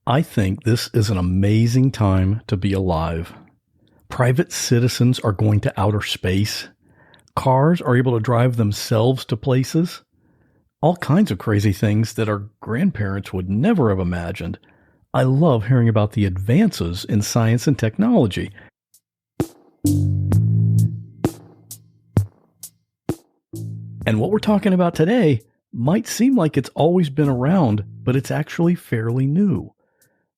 I think this is an amazing time to be alive. Private citizens are going to outer space. Cars are able to drive themselves to places. All kinds of crazy things that our grandparents would never have imagined. I love hearing about the advances in science and technology. And what we're talking about today might seem like it's always been around, but it's actually fairly new.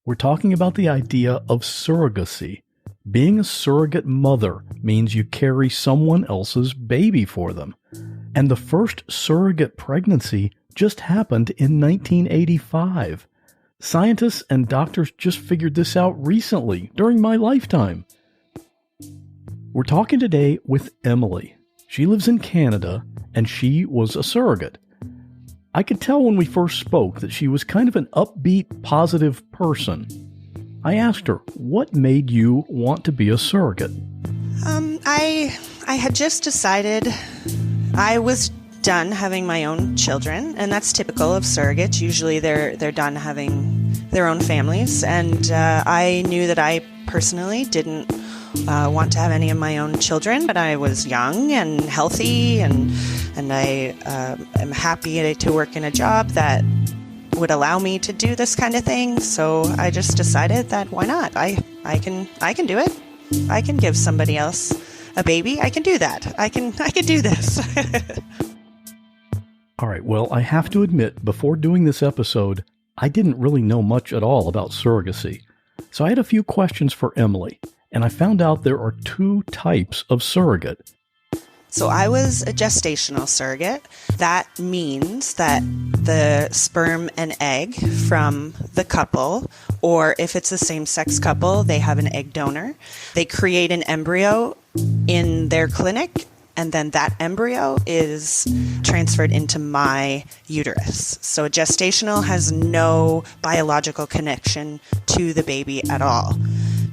We're talking about the idea of surrogacy. Being a surrogate mother means you carry someone else's baby for them. And the first surrogate pregnancy just happened in 1985. Scientists and doctors just figured this out recently, during my lifetime. We're talking today with Emily. She lives in Canada, and she was a surrogate. I could tell when we first spoke that she was kind of an upbeat, positive person. I asked her, what made you want to be a surrogate? I had just decided I was done having my own children, and that's typical of surrogates. Usually they're done having their own families, and I knew that I personally didn't want to have any of my own children, but I was young and healthy, and I am happy to work in a job that would allow me to do this kind of thing. So I just decided that why not? I can do it. I can give somebody else a baby. I can do that. I can do this. All right, well, I have to admit, before doing this episode, I didn't really know much at all about surrogacy. So I had a few questions for Emily, and I found out there are two types of surrogate. So I was a gestational surrogate. That means that the sperm and egg from the couple, or if it's a same-sex couple, they have an egg donor. They create an embryo in their clinic, and then that embryo is transferred into my uterus. So a gestational has no biological connection to the baby at all.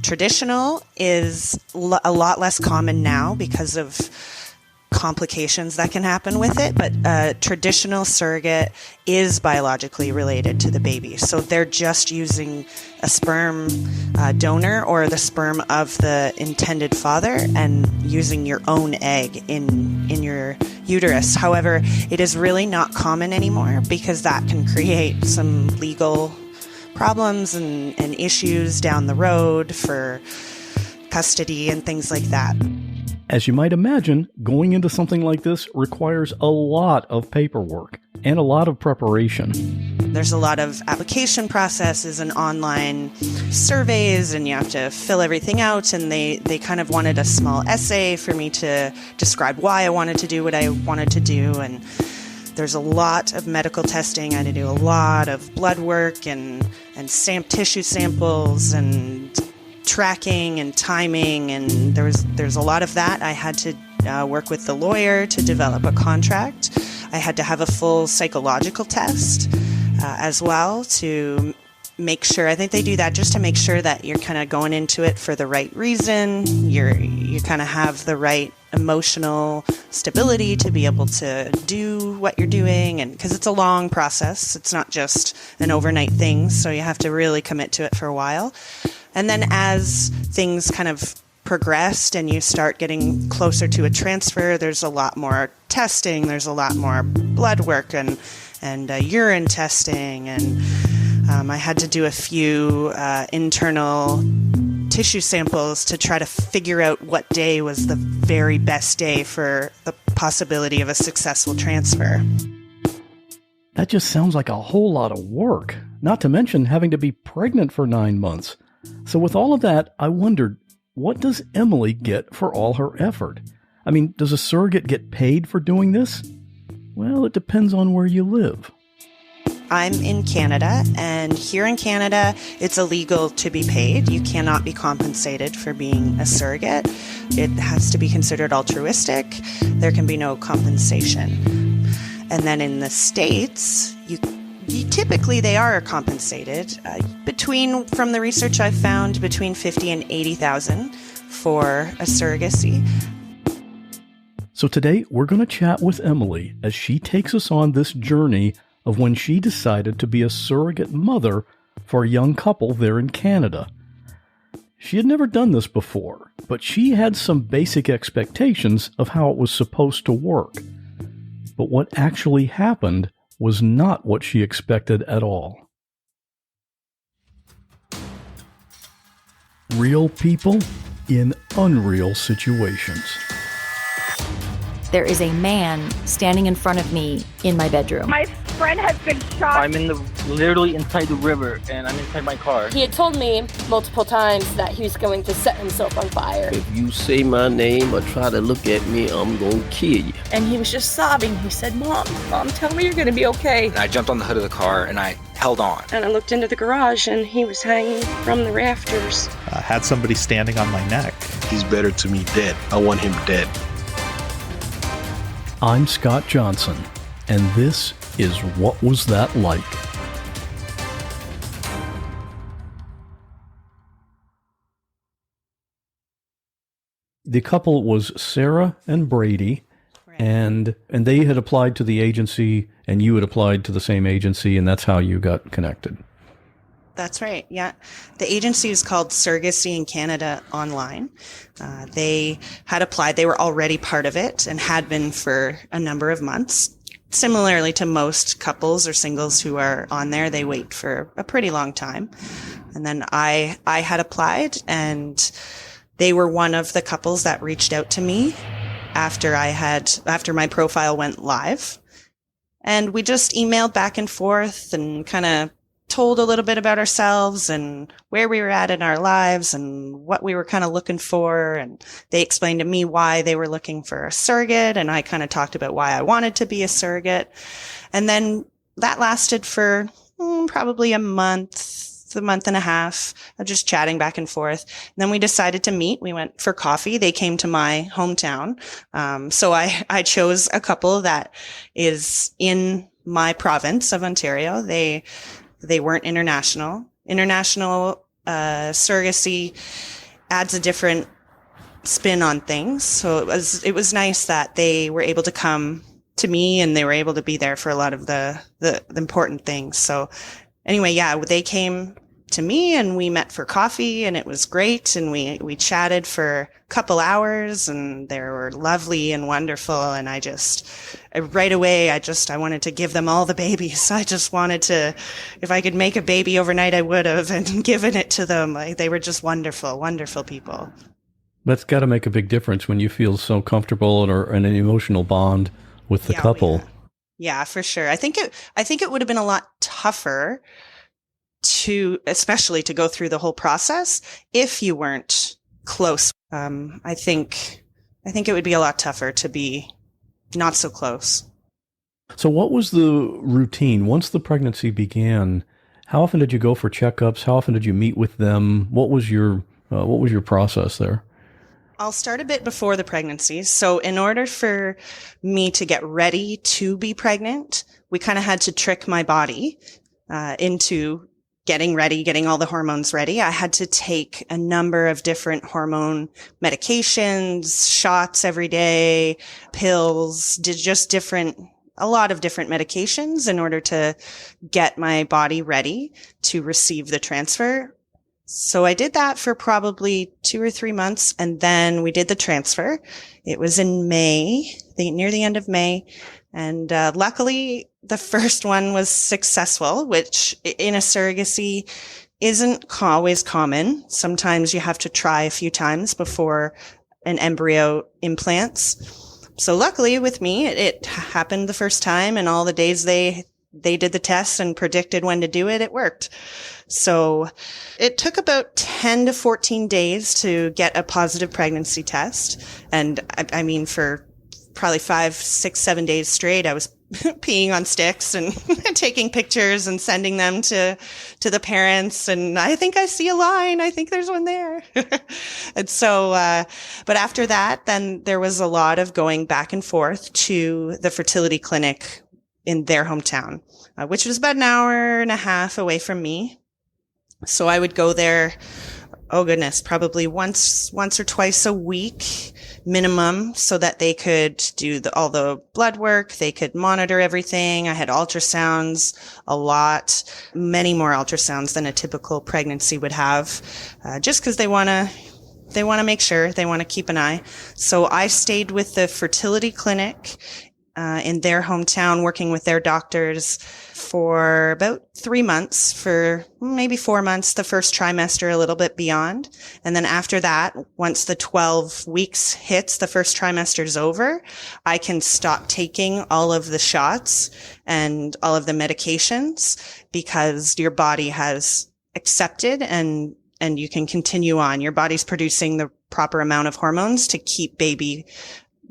Traditional is a lot less common now because of complications that can happen with it, but a traditional surrogate is biologically related to the baby. So they're just using a sperm donor or the sperm of the intended father and using your own egg in your uterus. However, it is really not common anymore because that can create some legal problems and issues down the road for custody and things like that. As you might imagine, going into something like this requires a lot of paperwork and a lot of preparation. There's a lot of application processes and online surveys, and you have to fill everything out, and they kind of wanted a small essay for me to describe why I wanted to do what I wanted to do, and there's a lot of medical testing. I had to do a lot of blood work and tissue samples and tracking and timing, and there's a lot of that. I had to work with the lawyer to develop a contract. I had to have a full psychological test as well to make sure. I think they do that just to make sure that you're kind of going into it for the right reason. You kind of have the right emotional stability to be able to do what you're doing, and because it's a long process, it's not just an overnight thing, so you have to really commit to it for a while. And then as things kind of progressed and you start getting closer to a transfer, there's a lot more testing, there's a lot more blood work and urine testing, and I had to do a few internal tissue samples to try to figure out what day was the very best day for the possibility of a successful transfer. That just sounds like a whole lot of work, not to mention having to be pregnant for 9 months. So with all of that, I wondered, what does Emily get for all her effort? I mean, does a surrogate get paid for doing this? Well, it depends on where you live. I'm in Canada, and here in Canada, it's illegal to be paid. You cannot be compensated for being a surrogate. It has to be considered altruistic. There can be no compensation. And then in the States, typically they are compensated from the research I've found, between $50,000 and $80,000 for a surrogacy. So today we're going to chat with Emily as she takes us on this journey of when she decided to be a surrogate mother for a young couple there in Canada. She had never done this before, but she had some basic expectations of how it was supposed to work. But what actually happened was not what she expected at all. Real people in unreal situations. There is a man standing in front of me in my bedroom. My friend has been shot. I'm literally inside the river, and I'm inside my car. He had told me multiple times that he was going to set himself on fire. If you say my name or try to look at me, I'm going to kill you. And he was just sobbing. He said, Mom, tell me you're going to be okay. And I jumped on the hood of the car, and I held on. And I looked into the garage, and he was hanging from the rafters. I had somebody standing on my neck. He's better to me dead. I want him dead. I'm Scott Johnson, and this is What Was That Like? The couple was Sarah and Brady, right. and they had applied to the agency, and you had applied to the same agency, and that's how you got connected. That's right. Yeah. The agency is called Surrogacy in Canada Online. They had applied. They were already part of it and had been for a number of months. Similarly to most couples or singles who are on there, they wait for a pretty long time. And then I had applied, and they were one of the couples that reached out to me after my profile went live. And we just emailed back and forth and kind of told a little bit about ourselves and where we were at in our lives and what we were kind of looking for. And they explained to me why they were looking for a surrogate. And I kind of talked about why I wanted to be a surrogate. And then that lasted for probably a month and a half of just chatting back and forth. And then we decided to meet. We went for coffee. They came to my hometown. So I chose a couple that is in my province of Ontario. They weren't international. International surrogacy adds a different spin on things. So it was nice that they were able to come to me and they were able to be there for a lot of the important things. So anyway, yeah, they came to me and we met for coffee and it was great. And we chatted for a couple hours and they were lovely and wonderful. And right away, I wanted to give them all the babies. I just wanted to, if I could make a baby overnight, I would have and given it to them. Like, they were just wonderful, wonderful people. That's got to make a big difference when you feel so comfortable or in an emotional bond with the couple. Yeah, for sure. I think it would have been a lot tougher especially to go through the whole process if you weren't close. I think it would be a lot tougher to be not so close. So what was the routine once the pregnancy began? How often did you go for checkups? How often did you meet with them? What was your process there? I'll start a bit before the pregnancy. So in order for me to get ready to be pregnant, we kind of had to trick my body into getting ready, getting all the hormones ready. I had to take a number of different hormone medications, shots every day, pills, a lot of different medications in order to get my body ready to receive the transfer. So I did that for probably 2 or 3 months, and then we did the transfer. It was in May, near the end of May. And luckily, the first one was successful, which in a surrogacy isn't always common. Sometimes you have to try a few times before an embryo implants. So luckily with me, it happened the first time, and all the days they did the test and predicted when to do it, it worked. So it took about 10 to 14 days to get a positive pregnancy test. And I mean, for probably 5, 6, 7 days straight, I was peeing on sticks and taking pictures and sending them to the parents. And I think I see a line. I think there's one there. And so, but after that, then there was a lot of going back and forth to the fertility clinic in their hometown, which was about an hour and a half away from me. So I would go there, oh goodness, probably once or twice a week. minimum so that they could do all the blood work. They could monitor everything. I had ultrasounds a lot, many more ultrasounds than a typical pregnancy would have, just because they want to make sure, they want to keep an eye. So I stayed with the fertility clinic in their hometown, working with their doctors for about 3 months, for maybe 4 months, the first trimester, a little bit beyond. And then after that, once the 12 weeks hits, the first trimester is over, I can stop taking all of the shots and all of the medications because your body has accepted and you can continue on. Your body's producing the proper amount of hormones to keep baby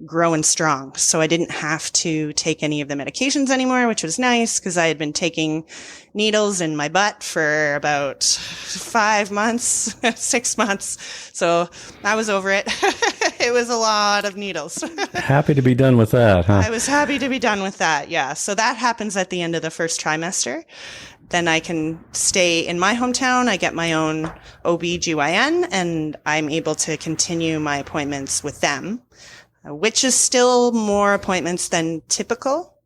growing strong. So I didn't have to take any of the medications anymore, which was nice because I had been taking needles in my butt for about 5 months, 6 months. So I was over it. It was a lot of needles. Happy to be done with that, huh? I was happy to be done with that. Yeah. So that happens at the end of the first trimester. Then I can stay in my hometown. I get my own OB/GYN and I'm able to continue my appointments with them, which is still more appointments than typical.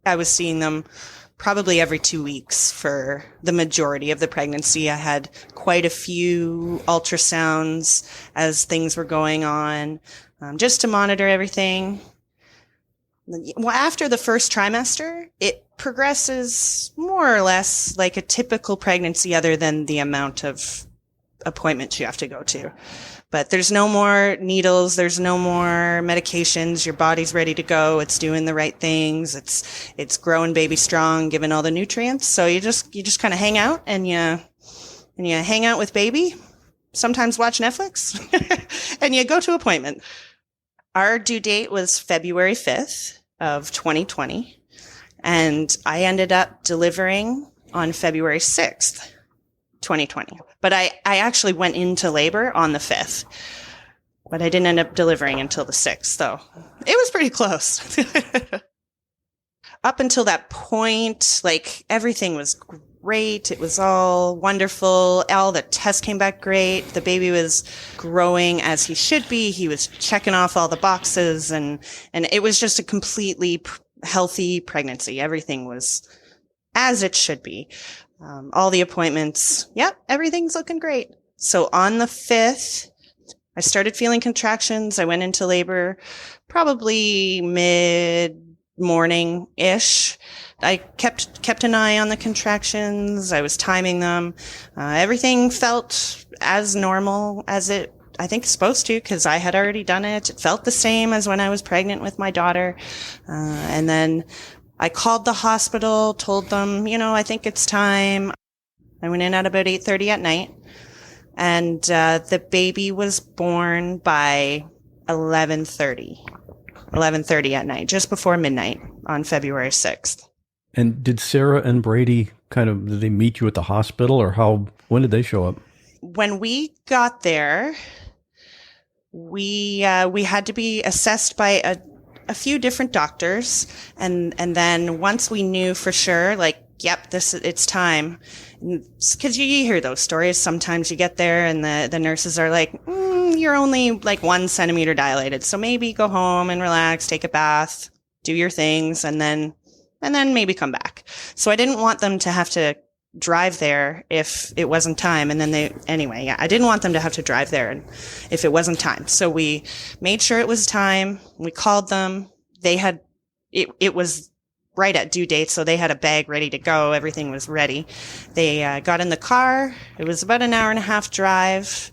I was seeing them probably every 2 weeks for the majority of the pregnancy. I had quite a few ultrasounds as things were going on, just to monitor everything. Well, after the first trimester, it progresses more or less like a typical pregnancy other than the amount of appointments you have to go to. But there's no more needles. There's no more medications. Your body's ready to go. It's doing the right things. It's growing baby strong, giving all the nutrients. So you just kind of hang out and you hang out with baby, sometimes watch Netflix and you go to appointment. Our due date was February 5th of 2020. And I ended up delivering on February 6th, 2020. But I actually went into labor on the 5th, but I didn't end up delivering until the 6th. So it was pretty close. Up until that point, like everything was great. It was all wonderful. All the tests came back great. The baby was growing as he should be. He was checking off all the boxes and it was just a completely healthy pregnancy. Everything was as it should be. All the appointments, yep, everything's looking great. So on the 5th, I started feeling contractions. I went into labor probably mid-morning-ish. I kept an eye on the contractions. I was timing them. Everything felt as normal as I think it's supposed to, because I had already done it. It felt the same as when I was pregnant with my daughter. And then I called the hospital, told them, I think it's time. I went in at about 8:30 at night, and the baby was born by 11:30 at night, just before midnight on February 6th. And did Sarah and Brady did they meet you at the hospital, or when did they show up? When we got there, we had to be assessed by a few different doctors. And then once we knew for sure, yep, it's time. Cause you hear those stories. Sometimes you get there and the nurses are like, you're only 1 centimeter dilated. So maybe go home and relax, take a bath, do your things, and then maybe come back. So I didn't want them to have to drive there if it wasn't time. And then I didn't want them to have to drive there if it wasn't time. So we made sure it was time. We called them. They had, it was right at due date. So they had a bag ready to go. Everything was ready. They got in the car. It was about an hour and a half drive.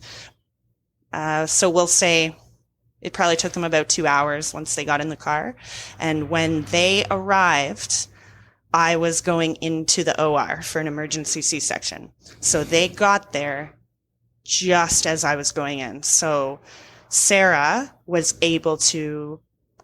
So we'll say it probably took them about 2 hours once they got in the car. And when they arrived, I was going into the OR for an emergency C-section. So they got there just as I was going in. So Sarah was able to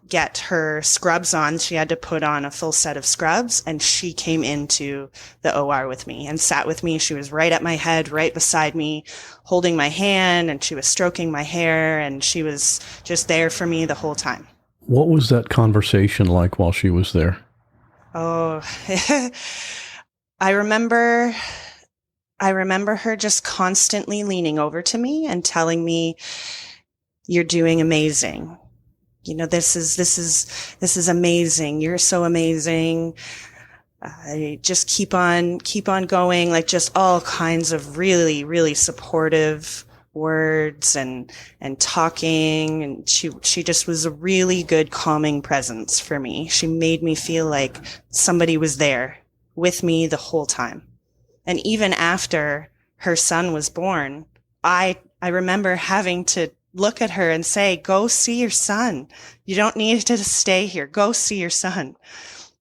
get her scrubs on. She had to put on a full set of scrubs, and she came into the OR with me and sat with me. She was right at my head, right beside me, holding my hand, and she was stroking my hair, and she was just there for me the whole time. What was that conversation like while she was there? Oh, I remember her just constantly leaning over to me and telling me, "You're doing amazing. this is amazing. You're so amazing. Just keep on going, like just all kinds of really, really supportive words and talking. And she just was a really good calming presence for me. She made me feel like somebody was there with me the whole time. And even after her son was born, I remember having to look at her and say, go see your son. You don't need to stay here. Go see your son.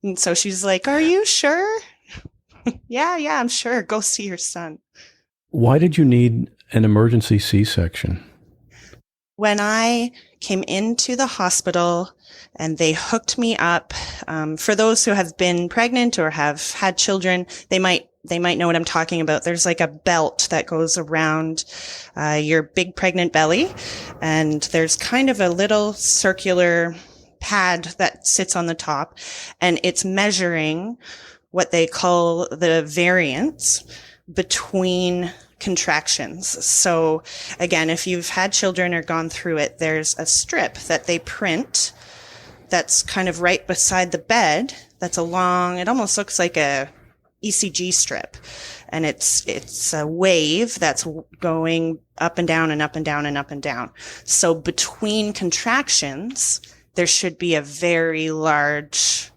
And so she's like, are you sure? Yeah, I'm sure. Go see your son. Why did you need an emergency C-section? When I came into the hospital and they hooked me up, for those who have been pregnant or have had children, they might know what I'm talking about. There's like a belt that goes around your big pregnant belly, and there's kind of a little circular pad that sits on the top, and it's measuring what they call the variance between contractions. So again, if you've had children or gone through it, there's a strip that they print that's kind of right beside the bed. That's it almost looks like a ECG strip. And it's a wave that's going up and down and up and down and up and down. So between contractions, there should be a very large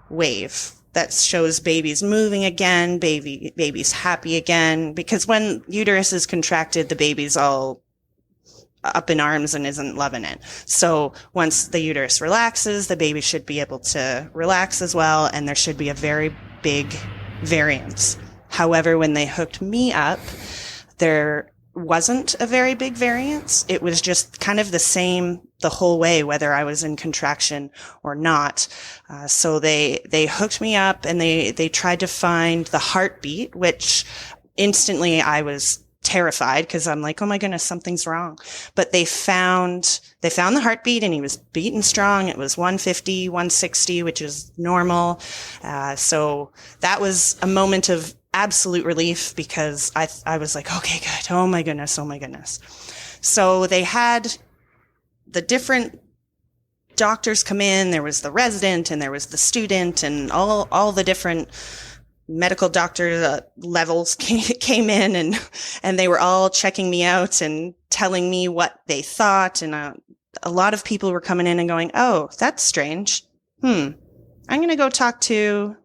wave that shows baby's moving again, baby's happy again, because when uterus is contracted, the baby's all up in arms and isn't loving it. So once the uterus relaxes, the baby should be able to relax as well, and there should be a very big variance. However, when they hooked me up, there wasn't a very big variance. It was just kind of the same the whole way, whether I was in contraction or not. So they hooked me up and they tried to find the heartbeat, which instantly I was terrified because I'm like, oh my goodness, something's wrong. But they found the heartbeat and he was beating strong. It was 150, 160, which is normal. So that was a moment of absolute relief because I was like, okay, good. Oh my goodness. So they had the different doctors come in. There was the resident and there was the student and all the different medical doctor levels came in and they were all checking me out and telling me what they thought. And a lot of people were coming in and going, oh, that's strange. I'm going to go talk to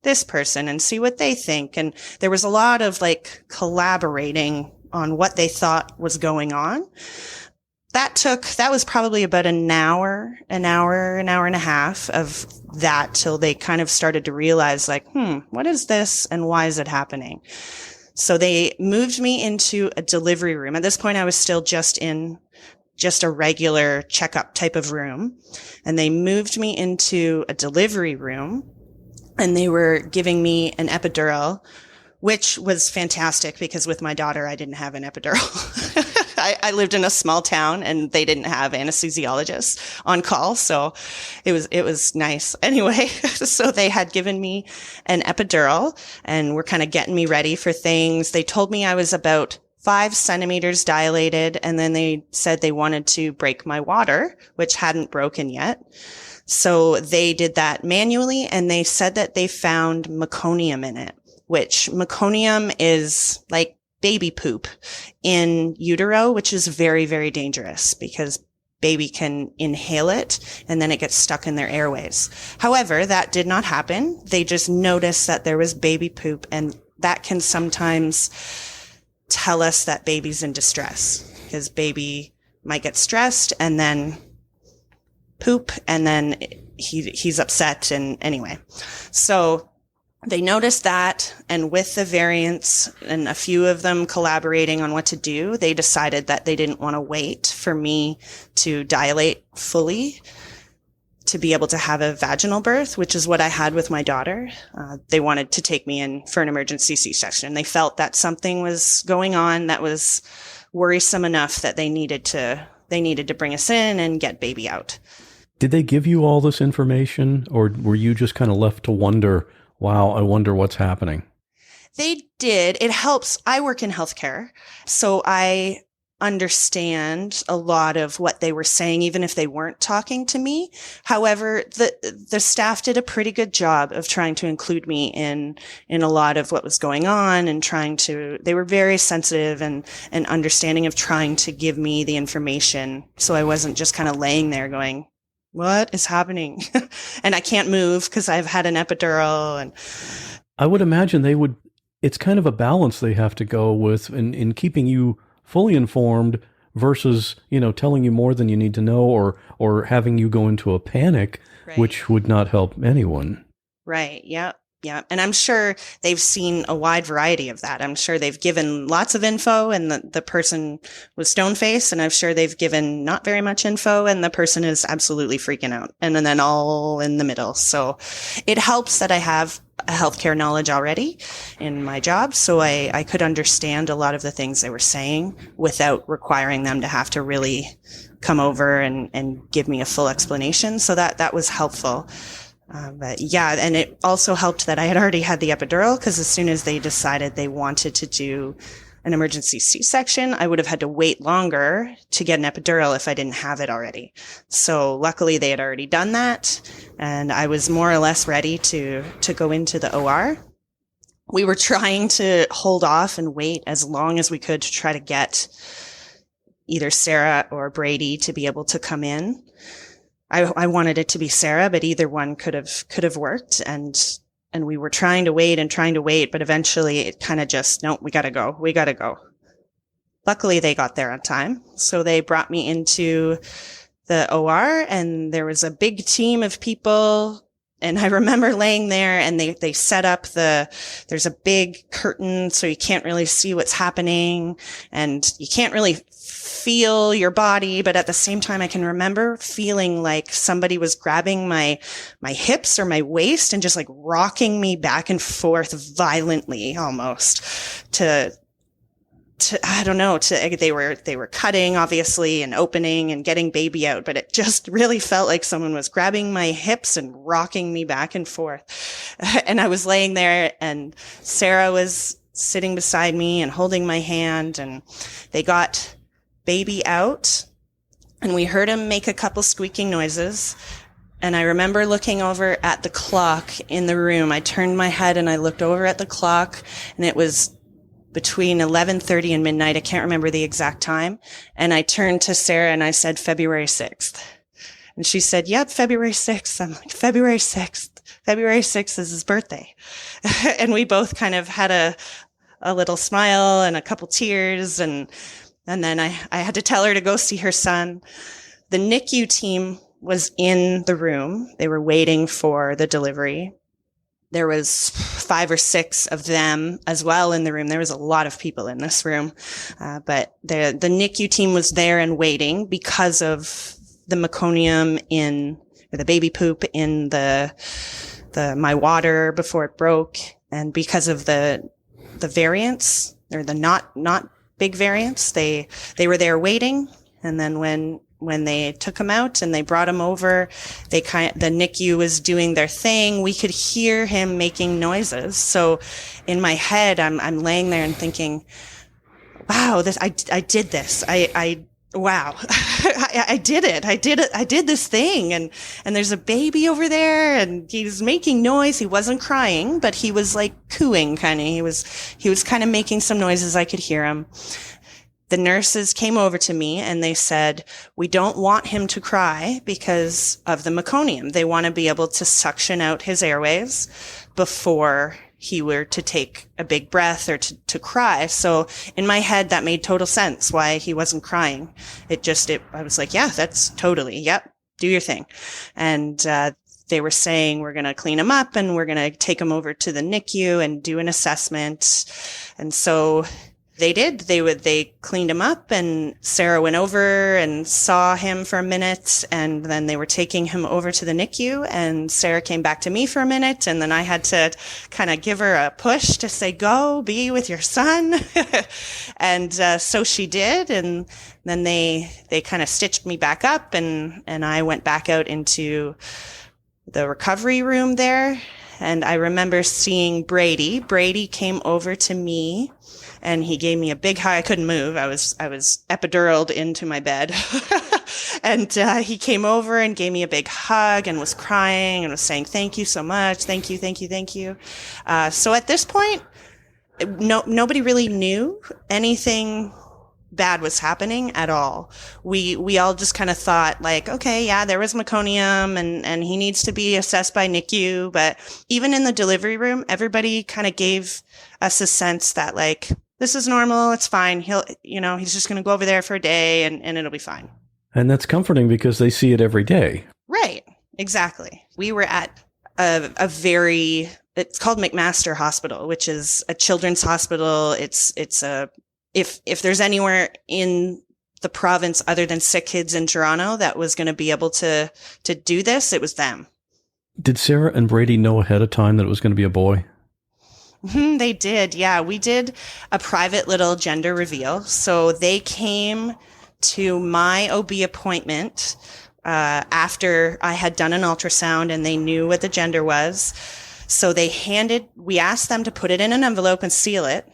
this person and see what they think. And there was a lot of like collaborating on what they thought was going on. That was probably about an hour and a half of that till they kind of started to realize like, what is this and why is it happening? So they moved me into a delivery room. At this point, I was still just in a regular checkup type of room. And they moved me into a delivery room and they were giving me an epidural, which was fantastic because with my daughter, I didn't have an epidural. I lived in a small town and they didn't have anesthesiologists on call. So it was nice. Anyway, so they had given me an epidural and were kind of getting me ready for things. They told me I was about 5 centimeters dilated. And then they said they wanted to break my water, which hadn't broken yet. So they did that manually. And they said that they found meconium in it, which meconium is like baby poop in utero, which is very, very dangerous because baby can inhale it and then it gets stuck in their airways. However, that did not happen. They just noticed that there was baby poop, and that can sometimes tell us that baby's in distress because baby might get stressed and then poop and then he's upset. And anyway, so they noticed that, and with the variants and a few of them collaborating on what to do, they decided that they didn't want to wait for me to dilate fully to be able to have a vaginal birth, which is what I had with my daughter. They wanted to take me in for an emergency C-section. They felt that something was going on that was worrisome enough that they needed to bring us in and get baby out. Did they give you all this information, or were you just kind of left to wonder, wow, I wonder what's happening? They did. It helps. I work in healthcare. So I understand a lot of what they were saying, even if they weren't talking to me. However, the staff did a pretty good job of trying to include me in a lot of what was going on, and they were very sensitive and understanding of trying to give me the information. So I wasn't just kind of laying there going, what is happening? And I can't move because I've had an epidural. And I would imagine it's kind of a balance they have to go with in keeping you fully informed versus, telling you more than you need to know, or having you go into a panic, right, which would not help anyone. Right. Yeah. Yeah. And I'm sure they've seen a wide variety of that. I'm sure they've given lots of info and the person was stone-faced, and I'm sure they've given not very much info and the person is absolutely freaking out, and then all in the middle. So it helps that I have a healthcare knowledge already in my job. So I could understand a lot of the things they were saying without requiring them to have to really come over and give me a full explanation. So that was helpful. But yeah, and it also helped that I had already had the epidural, because as soon as they decided they wanted to do an emergency C-section, I would have had to wait longer to get an epidural if I didn't have it already. So luckily they had already done that, and I was more or less ready to go into the OR. We were trying to hold off and wait as long as we could to try to get either Sarah or Brady to be able to come in. I wanted it to be Sarah, but either one could have worked, and we were trying to wait, but eventually it kind of just, no, we gotta go. Luckily they got there on time. So they brought me into the OR, and there was a big team of people. And I remember laying there, and they set up there's a big curtain, so you can't really see what's happening, and you can't really feel your body. But at the same time, I can remember feeling like somebody was grabbing my hips or my waist and just like rocking me back and forth violently, almost to I don't know, they were cutting obviously and opening and getting baby out, but it just really felt like someone was grabbing my hips and rocking me back and forth. And I was laying there, and Sarah was sitting beside me and holding my hand, and they got baby out, and we heard him make a couple squeaking noises. And I remember looking over at the clock in the room. I turned my head and I looked over at the clock, and it was between 11:30 and midnight. I can't remember the exact time. And I turned to Sarah and I said, February 6th. And she said, yep, February 6th. I'm like, February 6th. February 6th is his birthday. And we both kind of had a little smile and a couple tears. And then I had to tell her to go see her son. The NICU team was in the room. They were waiting for the delivery. There was 5 or 6 of them as well in the room. There was a lot of people in this room. But the NICU team was there and waiting because of the meconium or the baby poop in my water before it broke. And because of the variants, or the not big variants, they were there waiting. And then when they took him out and they brought him over, the NICU was doing their thing. We could hear him making noises. So in my head, I'm laying there and thinking, wow, I did this. Wow, I did it. I did this thing. And there's a baby over there, and he's making noise. He wasn't crying, but he was like cooing kind of. He was kind of making some noises. I could hear him. The nurses came over to me and they said, we don't want him to cry because of the meconium. They want to be able to suction out his airways before he were to take a big breath or to cry. So in my head, that made total sense why he wasn't crying. I was like, yeah, that's totally, yep, do your thing. And, they were saying, we're going to clean him up and we're going to take him over to the NICU and do an assessment. And so they did. They cleaned him up, and Sarah went over and saw him for a minute, and then they were taking him over to the NICU, and Sarah came back to me for a minute, and then I had to kind of give her a push to say, go, be with your son. And so she did, and then they kind of stitched me back up, and I went back out into the recovery room there. And I remember seeing Brady. Brady came over to me and he gave me a big hug. I couldn't move. I was epiduraled into my bed. And he came over and gave me a big hug and was crying and was saying, "Thank you so much. Thank you, thank you, thank you." So at this point, nobody really knew anything bad was happening at all. We all just kind of thought like, okay, yeah, there was meconium and he needs to be assessed by NICU. But even in the delivery room, everybody kind of gave us a sense that like, this is normal. It's fine. He's just going to go over there for a day and it'll be fine. And that's comforting because they see it every day. Right. Exactly. We were at it's called McMaster Hospital, which is a children's hospital. If there's anywhere in the province other than Sick Kids in Toronto that was going to be able to do this, it was them. Did Sarah and Brady know ahead of time that it was going to be a boy? They did. Yeah, we did a private little gender reveal. So they came to my OB appointment after I had done an ultrasound and they knew what the gender was. So we asked them to put it in an envelope and seal it.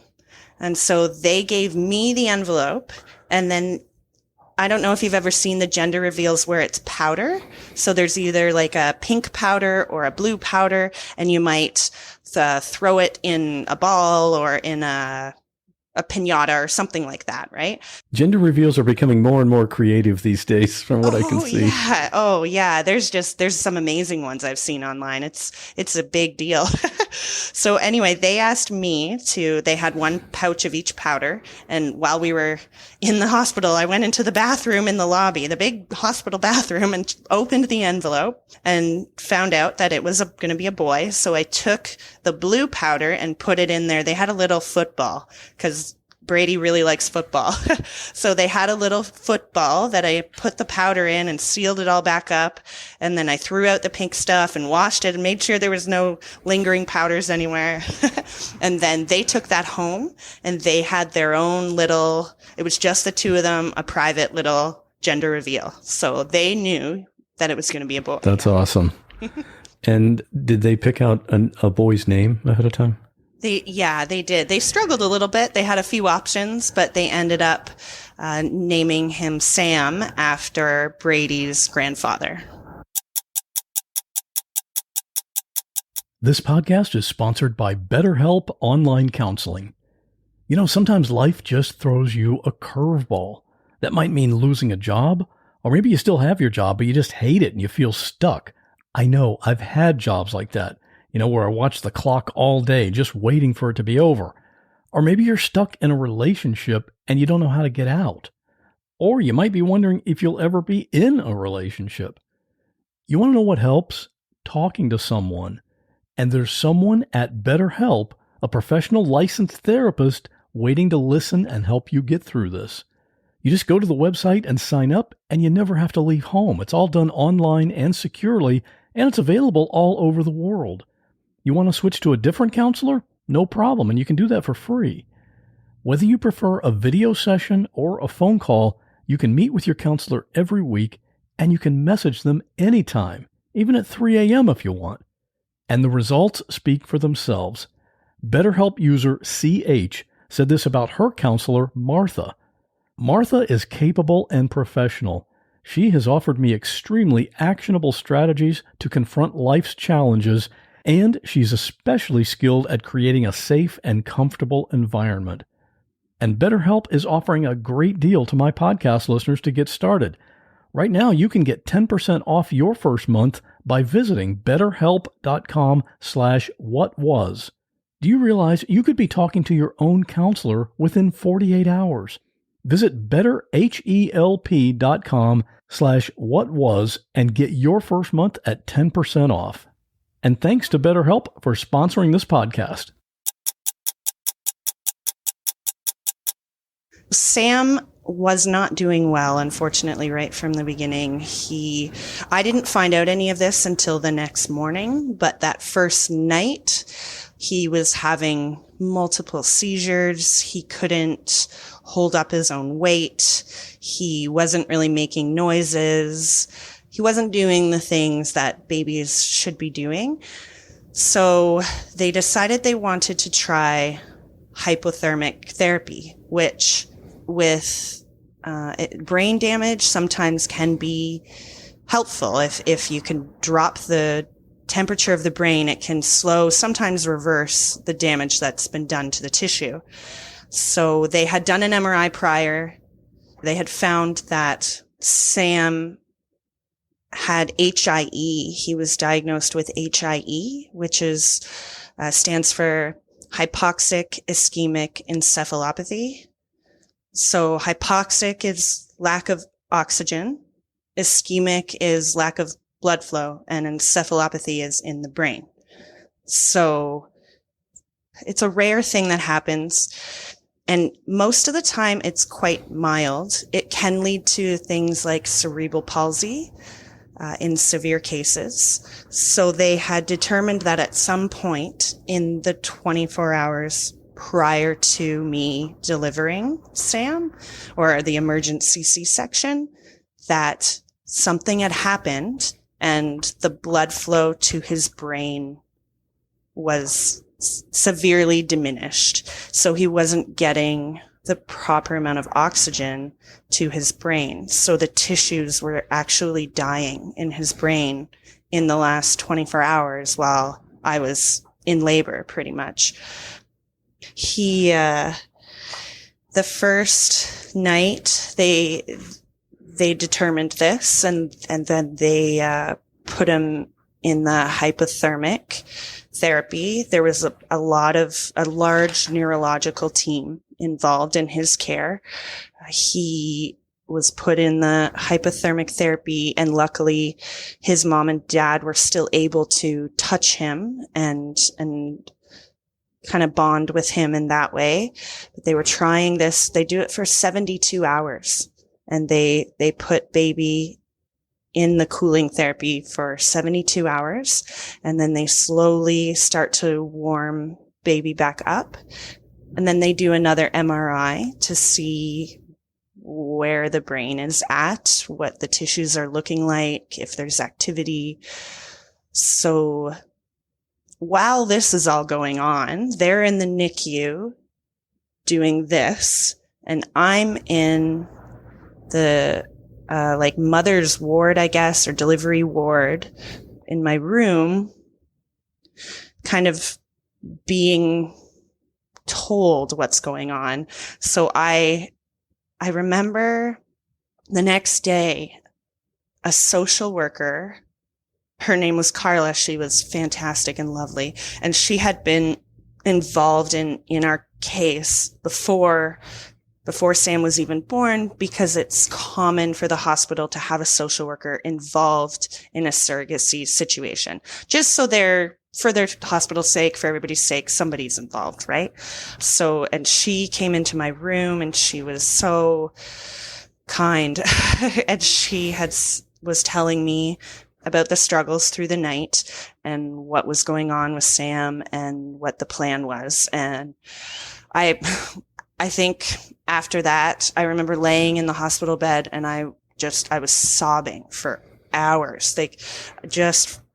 And so they gave me the envelope, and then I don't know if you've ever seen the gender reveals where it's powder. So there's either like a pink powder or a blue powder, and you might throw it in a ball or in a piñata or something like that, right? Gender reveals are becoming more and more creative these days from what I can see. Yeah. Oh, yeah. There's some amazing ones I've seen online. It's a big deal. So anyway, they asked me they had one pouch of each powder. And while we were in the hospital, I went into the bathroom in the lobby, the big hospital bathroom, and opened the envelope and found out that it was going to be a boy. So I took the blue powder and put it in there. They had a little football because Brady really likes football. So they had a little football that I put the powder in and sealed it all back up. And then I threw out the pink stuff and washed it and made sure there was no lingering powders anywhere. And then they took that home and they had their own it was just the two of them, a private little gender reveal. So they knew that it was going to be a boy. That's awesome. And did they pick out a boy's name ahead of time? They did. They struggled a little bit. They had a few options, but they ended up naming him Sam after Brady's grandfather. This podcast is sponsored by BetterHelp Online Counseling. You know, sometimes life just throws you a curveball. That might mean losing a job, or maybe you still have your job, but you just hate it and you feel stuck. I know, I've had jobs like that. Where I watch the clock all day just waiting for it to be over. Or maybe you're stuck in a relationship and you don't know how to get out. Or you might be wondering if you'll ever be in a relationship. You want to know what helps? Talking to someone. And there's someone at BetterHelp, a professional licensed therapist, waiting to listen and help you get through this. You just go to the website and sign up, and you never have to leave home. It's all done online and securely, and it's available all over the world. You want to switch to a different counselor? No problem, and you can do that for free. Whether you prefer a video session or a phone call, you can meet with your counselor every week, and you can message them anytime, even at 3 a.m. if you want. And the results speak for themselves. BetterHelp user CH said this about her counselor, Martha. Martha is capable and professional. She has offered me extremely actionable strategies to confront life's challenges, and she's especially skilled at creating a safe and comfortable environment. And BetterHelp is offering a great deal to my podcast listeners to get started. Right now, you can get 10% off your first month by visiting betterhelp.com/whatwas. Do you realize you could be talking to your own counselor within 48 hours? Visit betterhelp.com/whatwas and get your first month at 10% off. And thanks to BetterHelp for sponsoring this podcast. Sam was not doing well, unfortunately, right from the beginning. I didn't find out any of this until the next morning, but that first night, he was having multiple seizures. He couldn't hold up his own weight. He wasn't really making noises. He wasn't doing the things that babies should be doing. So they decided they wanted to try hypothermic therapy, which with brain damage sometimes can be helpful. If you can drop the temperature of the brain, it can sometimes reverse the damage that's been done to the tissue. So they had done an MRI prior. They had found that Sam had HIE. He was diagnosed with HIE, which stands for hypoxic ischemic encephalopathy. So hypoxic is lack of oxygen. Ischemic is lack of blood flow, and encephalopathy is in the brain. So it's a rare thing that happens. And most of the time it's quite mild. It can lead to things like cerebral palsy in severe cases. So they had determined that at some point in the 24 hours prior to me delivering Sam, or the emergency C-section, that something had happened and the blood flow to his brain was severely diminished. So he wasn't getting the proper amount of oxygen to his brain. So the tissues were actually dying in his brain in the last 24 hours while I was in labor, pretty much. The first night they determined this, and then they put him in the hypothermic therapy. There was a large neurological team involved in his care. He was put in the hypothermic therapy, and luckily his mom and dad were still able to touch him and kind of bond with him in that way. But they were trying this. They do it for 72 hours, and they put baby in the cooling therapy for 72 hours. And then they slowly start to warm baby back up. And then they do another MRI to see where the brain is at, what the tissues are looking like, if there's activity. So while this is all going on, they're in the NICU doing this, and I'm in the mother's ward, I guess, or delivery ward in my room, kind of being told what's going on. So I remember the next day, a social worker, her name was Carla. She was fantastic and lovely. And she had been involved in our case before Sam was even born, because it's common for the hospital to have a social worker involved in a surrogacy situation. Just so for their hospital's sake, for everybody's sake, somebody's involved, right? So, and she came into my room and she was so kind. And she was telling me about the struggles through the night and what was going on with Sam and what the plan was. And I think after that, I remember laying in the hospital bed and I was sobbing for hours,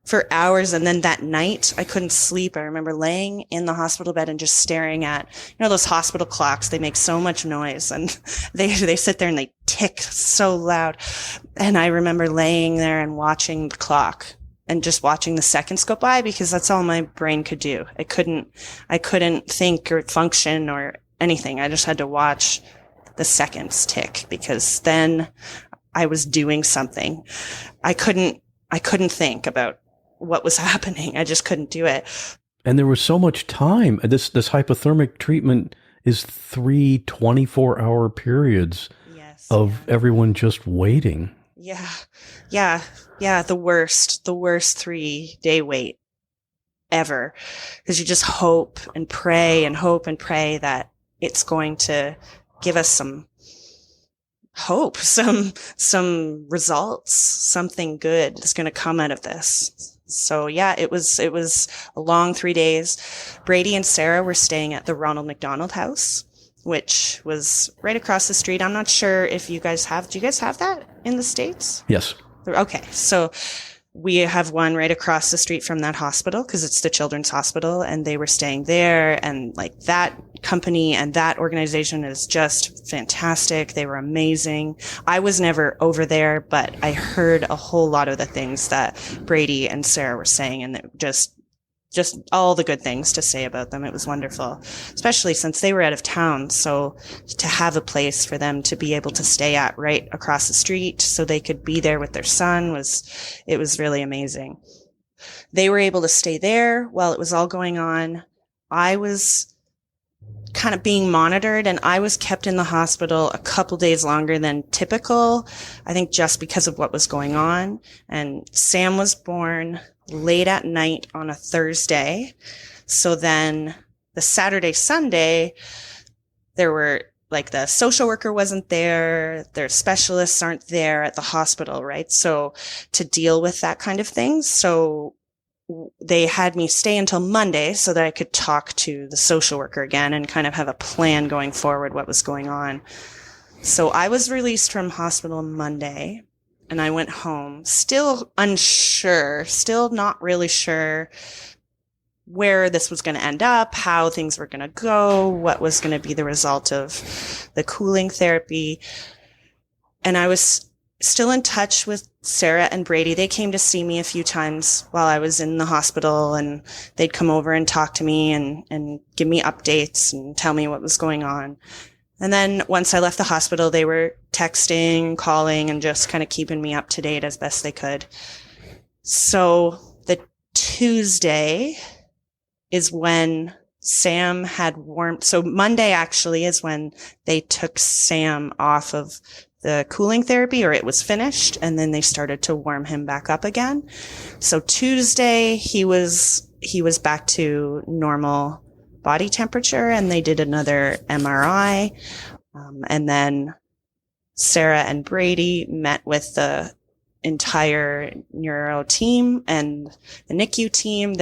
for hours. And then that night I couldn't sleep. I remember laying in the hospital bed and just staring at, those hospital clocks. They make so much noise and they sit there and they tick so loud. And I remember laying there and watching the clock and just watching the seconds go by, because that's all my brain could do. I couldn't think or function or anything. I just had to watch the seconds tick, because then I was doing something. I couldn't think about what was happening. I just couldn't do it. And there was so much time. This hypothermic treatment is 3 24-hour periods of everyone just waiting. Yeah. The worst 3-day wait ever. Because you just hope and pray that it's going to give us some hope, some results, something good is going to come out of this. So yeah, it was a long 3 days. Brady and Sarah were staying at the Ronald McDonald House, which was right across the street. I'm not sure if do you guys have that in the States? Yes. Okay. So we have one right across the street from that hospital because it's the children's hospital, and they were staying there. And like that company and that organization is just fantastic. They were amazing. I was never over there, but I heard a whole lot of the things that Brady and Sarah were saying, and just all the good things to say about them. It was wonderful, especially since they were out of town. So to have a place for them to be able to stay at right across the street so they could be there with their son it was really amazing. They were able to stay there while it was all going on. I was kind of being monitored, and I was kept in the hospital a couple days longer than typical, I think just because of what was going on. And Sam was born late at night on a Thursday. So then the Saturday, Sunday, there were like the social worker wasn't there. Their specialists aren't there at the hospital, right? So to deal with that kind of thing. So they had me stay until Monday so that I could talk to the social worker again and kind of have a plan going forward, what was going on. So I was released from hospital Monday, and I went home, still unsure, still not really sure where this was going to end up, how things were going to go, what was going to be the result of the cooling therapy. And I was still in touch with Sarah and Brady. They came to see me a few times while I was in the hospital, and they'd come over and talk to me and give me updates and tell me what was going on. And then once I left the hospital, they were texting, calling, and just kind of keeping me up to date as best they could. So the Tuesday is when Sam had warmed. So Monday actually is when they took Sam off of the cooling therapy, or it was finished, and then they started to warm him back up again. So Tuesday he was back to normal body temperature, and they did another MRI. And then Sarah and Brady met with the entire neuro team and the NICU team.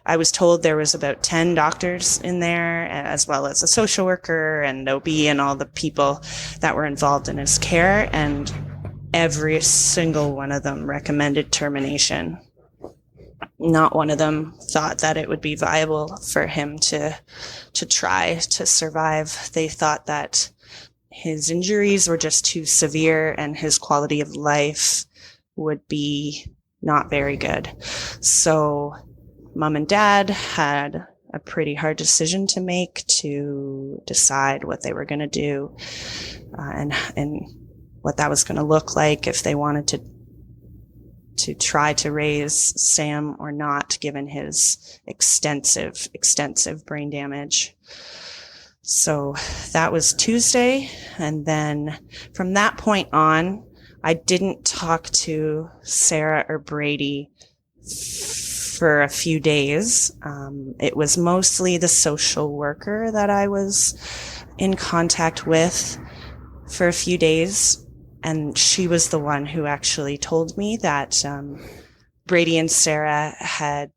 I was told there was about 10 doctors in there, as well as a social worker and OB and all the people that were involved in his care. And every single one of them recommended termination. Not one of them thought that it would be viable for him to try to survive. They thought that his injuries were just too severe and his quality of life would be not very good. So Mom and Dad had a pretty hard decision to make to decide what they were going to do, and what that was going to look like, if they wanted to try to raise Sam or not, given his extensive brain damage. So that was Tuesday. And then from that point on, I didn't talk to Sarah or Brady for a few days. It was mostly the social worker that I was in contact with for a few days. And she was the one who actually told me that Brady and Sarah had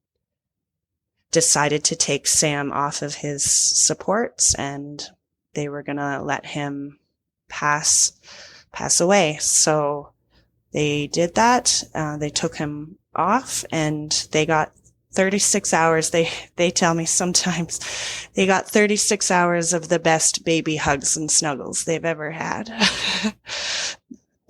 decided to take Sam off of his supports, and they were going to let him pass away. So they did that. They took him off, and they got 36 hours. They tell me sometimes they got 36 hours of the best baby hugs and snuggles they've ever had.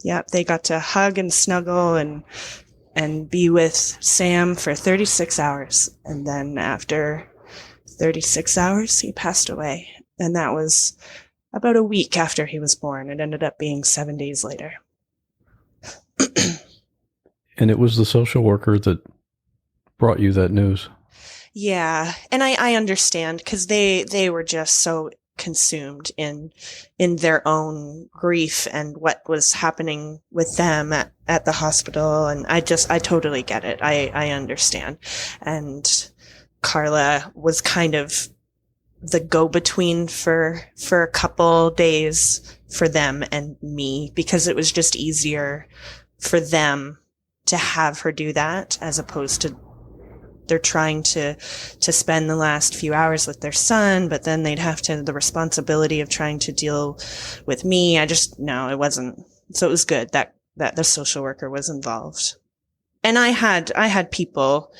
Yep, they got to hug and snuggle and be with Sam for 36 hours. And then after 36 hours, he passed away. And that was about a week after he was born. It ended up being 7 days later. And it was the social worker that brought you that news. Yeah. And I understand, because they were just so consumed in their own grief and what was happening with them at the hospital. And I totally get it. I understand. And Carla was kind of the go-between for a couple days for them and me, because it was just easier for them to have her do that, as opposed to they're trying to spend the last few hours with their son, but then they'd have the responsibility of trying to deal with me. No, it wasn't. So it was good that the social worker was involved. And I had people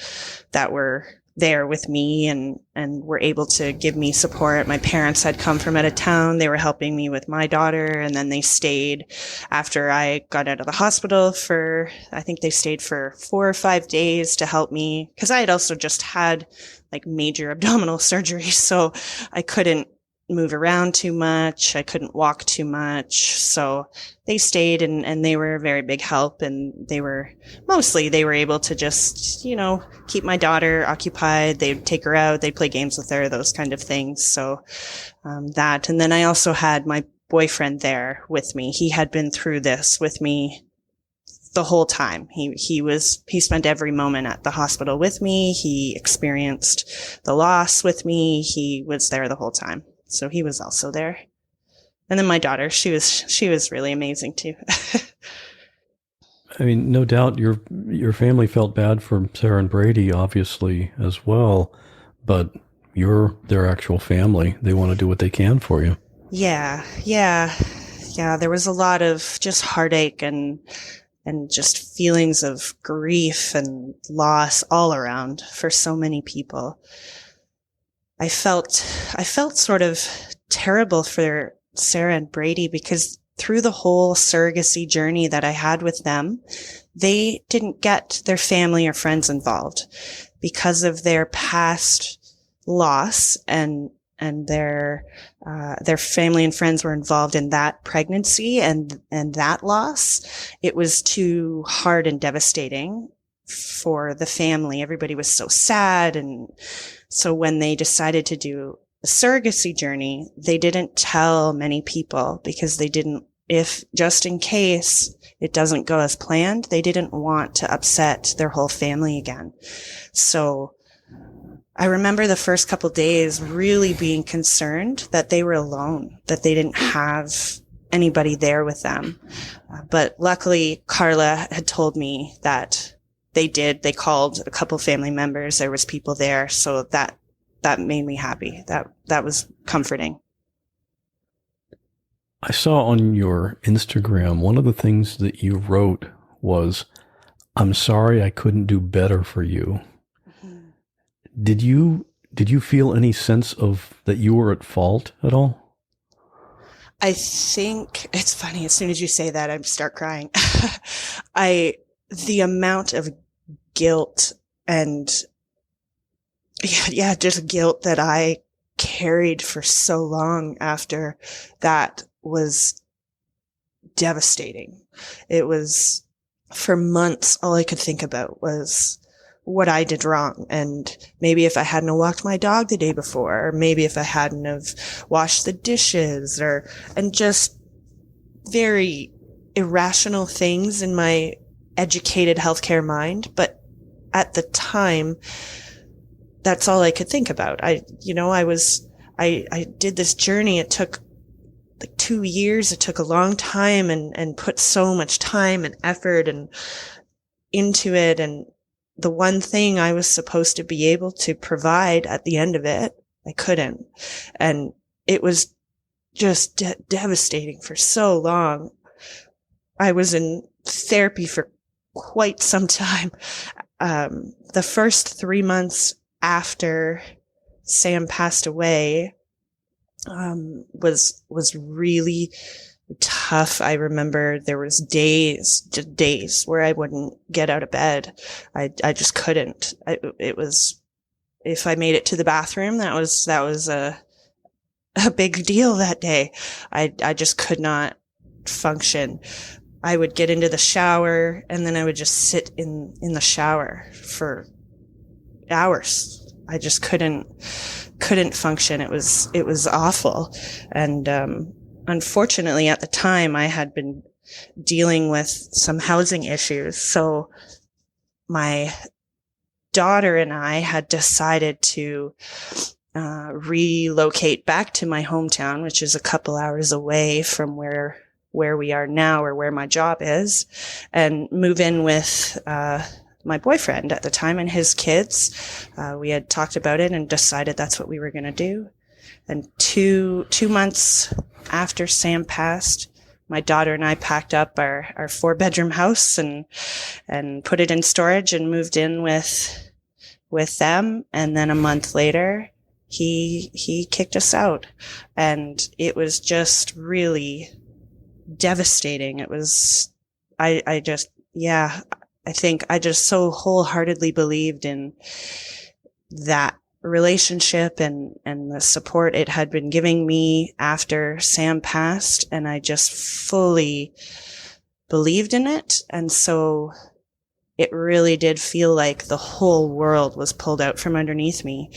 that were there with me and were able to give me support. My parents had come from out of town. They were helping me with my daughter. And then they stayed after I got out of the hospital I think they stayed for 4 or 5 days to help me. Cause I had also just had like major abdominal surgery. So I couldn't move around too much. I couldn't walk too much. So they stayed and they were a very big help. And they were able to just, keep my daughter occupied. They'd take her out. They'd play games with her, those kind of things. So, that. And then I also had my boyfriend there with me. He had been through this with me the whole time. He spent every moment at the hospital with me. He experienced the loss with me. He was there the whole time. So he was also there. And then my daughter, she was really amazing too. I mean, no doubt your family felt bad for Sarah and Brady, obviously, as well, but you're their actual family. They want to do what they can for you. Yeah. There was a lot of just heartache and just feelings of grief and loss all around for so many people. I felt sort of terrible for Sarah and Brady because through the whole surrogacy journey that I had with them, they didn't get their family or friends involved because of their past loss and their family and friends were involved in that pregnancy and that loss. It was too hard and devastating for the family. Everybody was so sad. And so when they decided to do a surrogacy journey, they didn't tell many people because if just in case it doesn't go as planned, they didn't want to upset their whole family again. So I remember the first couple days really being concerned that they were alone, that they didn't have anybody there with them. But luckily, Carla had told me that they did. They called a couple family members. There was people there. So that made me happy. That was comforting. I saw on your Instagram, one of the things that you wrote was, "I'm sorry I couldn't do better for you." Mm-hmm. Did you feel any sense of that you were at fault at all? I think it's funny. As soon as you say that, I start crying. The amount of guilt and just guilt that I carried for so long after that was devastating. It was, for months, all I could think about was what I did wrong. And maybe if I hadn't walked my dog the day before, or maybe if I hadn't have washed the dishes, and just very irrational things in my educated healthcare mind. But at the time, that's all I could think about. I did this journey. It took like 2 years. It took a long time and put so much time and effort and into it. And the one thing I was supposed to be able to provide at the end of it, I couldn't. And it was just devastating for so long. I was in therapy for quite some time. The first 3 months after Sam passed away, was really tough. I remember there was days where I wouldn't get out of bed. I just couldn't. It was, if I made it to the bathroom, that was a big deal that day. I just could not function. I would get into the shower and then I would just sit in the shower for hours. I just couldn't function. It was awful. And, unfortunately at the time I had been dealing with some housing issues. So my daughter and I had decided to, relocate back to my hometown, which is a couple hours away from where we are now, or where my job is, and move in with, my boyfriend at the time and his kids. We had talked about it and decided that's what we were going to do. And two months after Sam passed, my daughter and I packed up our 4-bedroom house and put it in storage and moved in with them. And then a month later, he kicked us out, and it was just really devastating. It was, I think I just so wholeheartedly believed in that relationship and the support it had been giving me after Sam passed. And I just fully believed in it. And so it really did feel like the whole world was pulled out from underneath me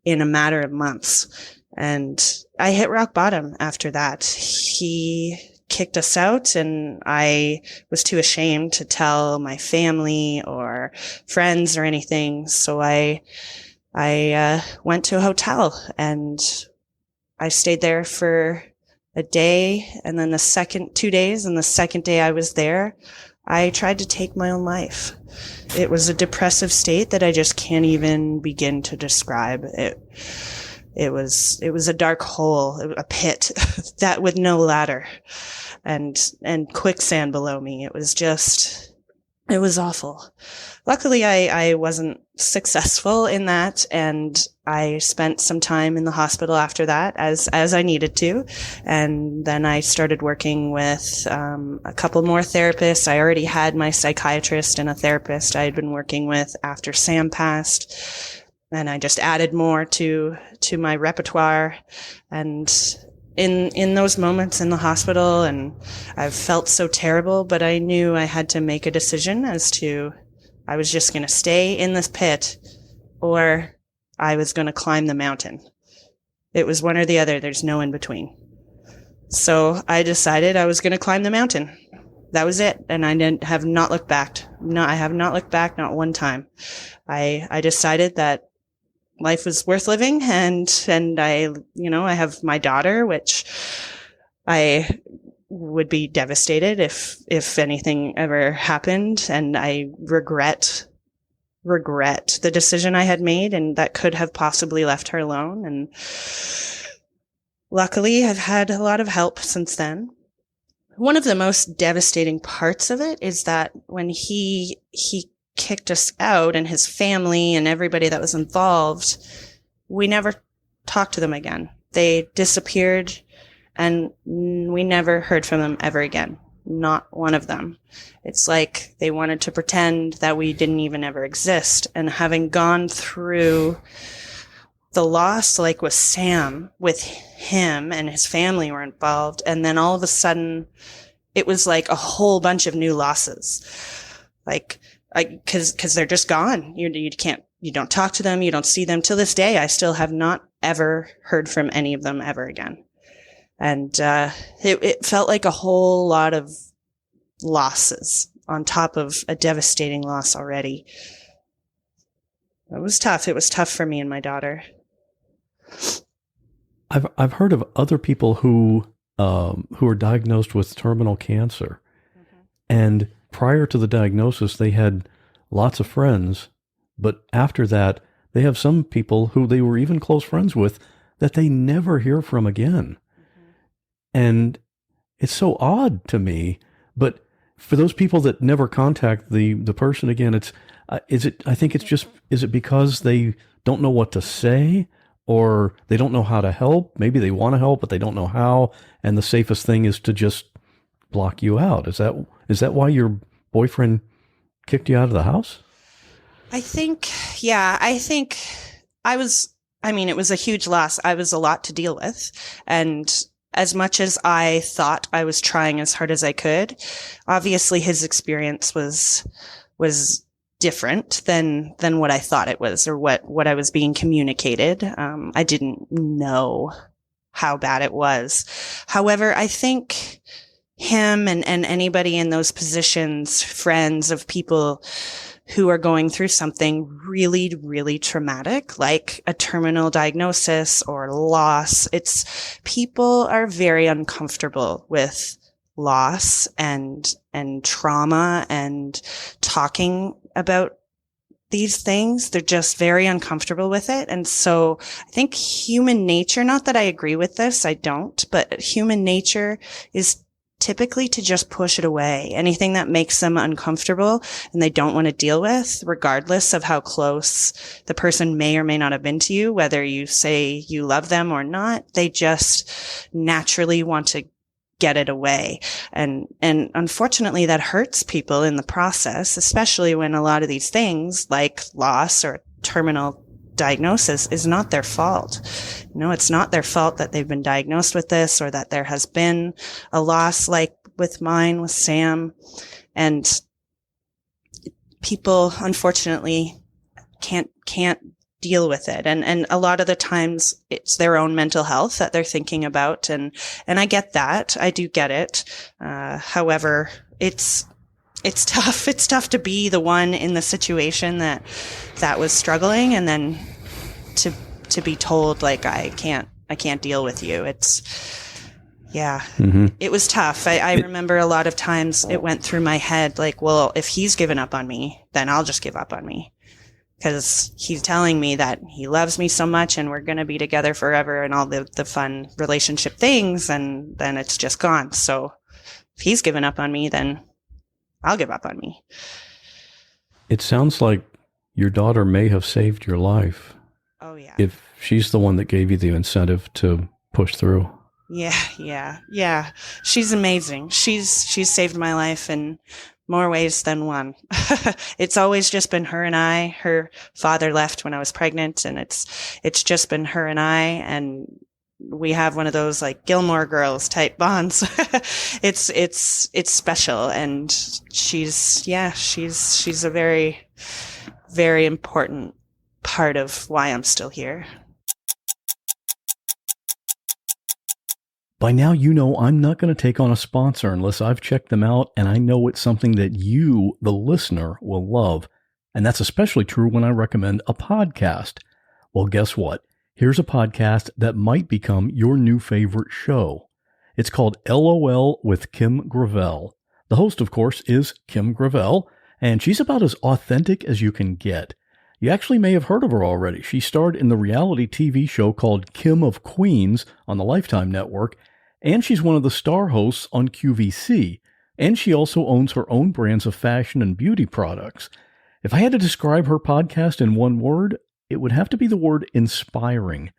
in a matter of months. And I hit rock bottom after that. He kicked us out, and I was too ashamed to tell my family or friends or anything. So I went to a hotel, and I stayed there for a day, and then 2 days, and the second day I was there, I tried to take my own life. It was a depressive state that I just can't even begin to describe. It was a dark hole, a pit that with no ladder and quicksand below me. It was awful. Luckily, I wasn't successful in that, and I spent some time in the hospital after that, as I needed to. And then I started working with a couple more therapists. I already had my psychiatrist and a therapist I had been working with after Sam passed, and I just added more to my repertoire. And in those moments in the hospital, and I felt so terrible, but I knew I had to make a decision as to I was just going to stay in this pit or I was going to climb the mountain. It was one or the other. There's no in between. So I decided I was going to climb the mountain. That was it. And I have not looked back. No, I have not looked back, not one time. I decided that life was worth living, and I have my daughter, which I would be devastated if anything ever happened, and I regret the decision I had made, and that could have possibly left her alone. And luckily, I've had a lot of help since then. One of the most devastating parts of it is that when he kicked us out, and his family and everybody that was involved, we never talked to them again. They disappeared, and we never heard from them ever again. Not one of them. It's like they wanted to pretend that we didn't even ever exist. And having gone through the loss, like with Sam, with him and his family were involved, and then all of a sudden it was like a whole bunch of new losses. Like, cause they're just gone. You don't talk to them. You don't see them. Till this day, I still have not ever heard from any of them ever again. And, it felt like a whole lot of losses on top of a devastating loss already. It was tough. It was tough for me and my daughter. I've heard of other people who are diagnosed with terminal cancer, and prior to the diagnosis, they had lots of friends, but after that, they have some people who they were even close friends with that they never hear from again. And it's so odd to me, but for those people that never contact the person again, is it because they don't know what to say, or they don't know how to help? Maybe they want to help, but they don't know how. And the safest thing is to just block you out. Is that why your boyfriend kicked you out of the house? I think it was a huge loss. I was a lot to deal with. And as much as I thought I was trying as hard as I could, obviously his experience was different than what I thought it was, or what I was being communicated. I didn't know how bad it was. However, I think him and anybody in those positions, friends of people who are going through something really, really traumatic, like a terminal diagnosis or loss, people are very uncomfortable with loss and trauma and talking about these things. They're just very uncomfortable with it. And so I think human nature, not that I agree with this, I don't, but human nature is typically to just push it away. Anything that makes them uncomfortable and they don't want to deal with, regardless of how close the person may or may not have been to you, whether you say you love them or not, they just naturally want to get it away. And unfortunately that hurts people in the process, especially when a lot of these things like loss or terminal diagnosis is not their fault. It's not their fault that they've been diagnosed with this or that there has been a loss like with mine, with Sam. And people unfortunately can't deal with it. And a lot of the times it's their own mental health that they're thinking about. And I get that. I do get it. However, it's tough. It's tough to be the one in the situation that was struggling, and then to be told like, I can't deal with you. It was tough. I remember a lot of times it went through my head like, well, if he's given up on me, then I'll just give up on me. Because he's telling me that he loves me so much and we're going to be together forever and all the fun relationship things, and then it's just gone. So if he's given up on me, then I'll give up on me. It sounds like your daughter may have saved your life. Oh, yeah. If she's the one that gave you the incentive to push through. Yeah. She's amazing. She's saved my life in more ways than one. It's always just been her and I. Her father left when I was pregnant, and it's just been her and I, and we have one of those like Gilmore Girls type bonds. It's special, and she's a very, very important part of why I'm still here. By now, I'm not going to take on a sponsor unless I've checked them out and I know it's something that you, the listener, will love. And that's especially true when I recommend a podcast. Well, guess what? Here's a podcast that might become your new favorite show. It's called LOL with Kim Gravel. The host, of course, is Kim Gravel, and she's about as authentic as you can get. You actually may have heard of her already. She starred in the reality TV show called Kim of Queens on the Lifetime Network, and she's one of the star hosts on QVC, and she also owns her own brands of fashion and beauty products. If I had to describe her podcast in one word, it would have to be the word inspiring.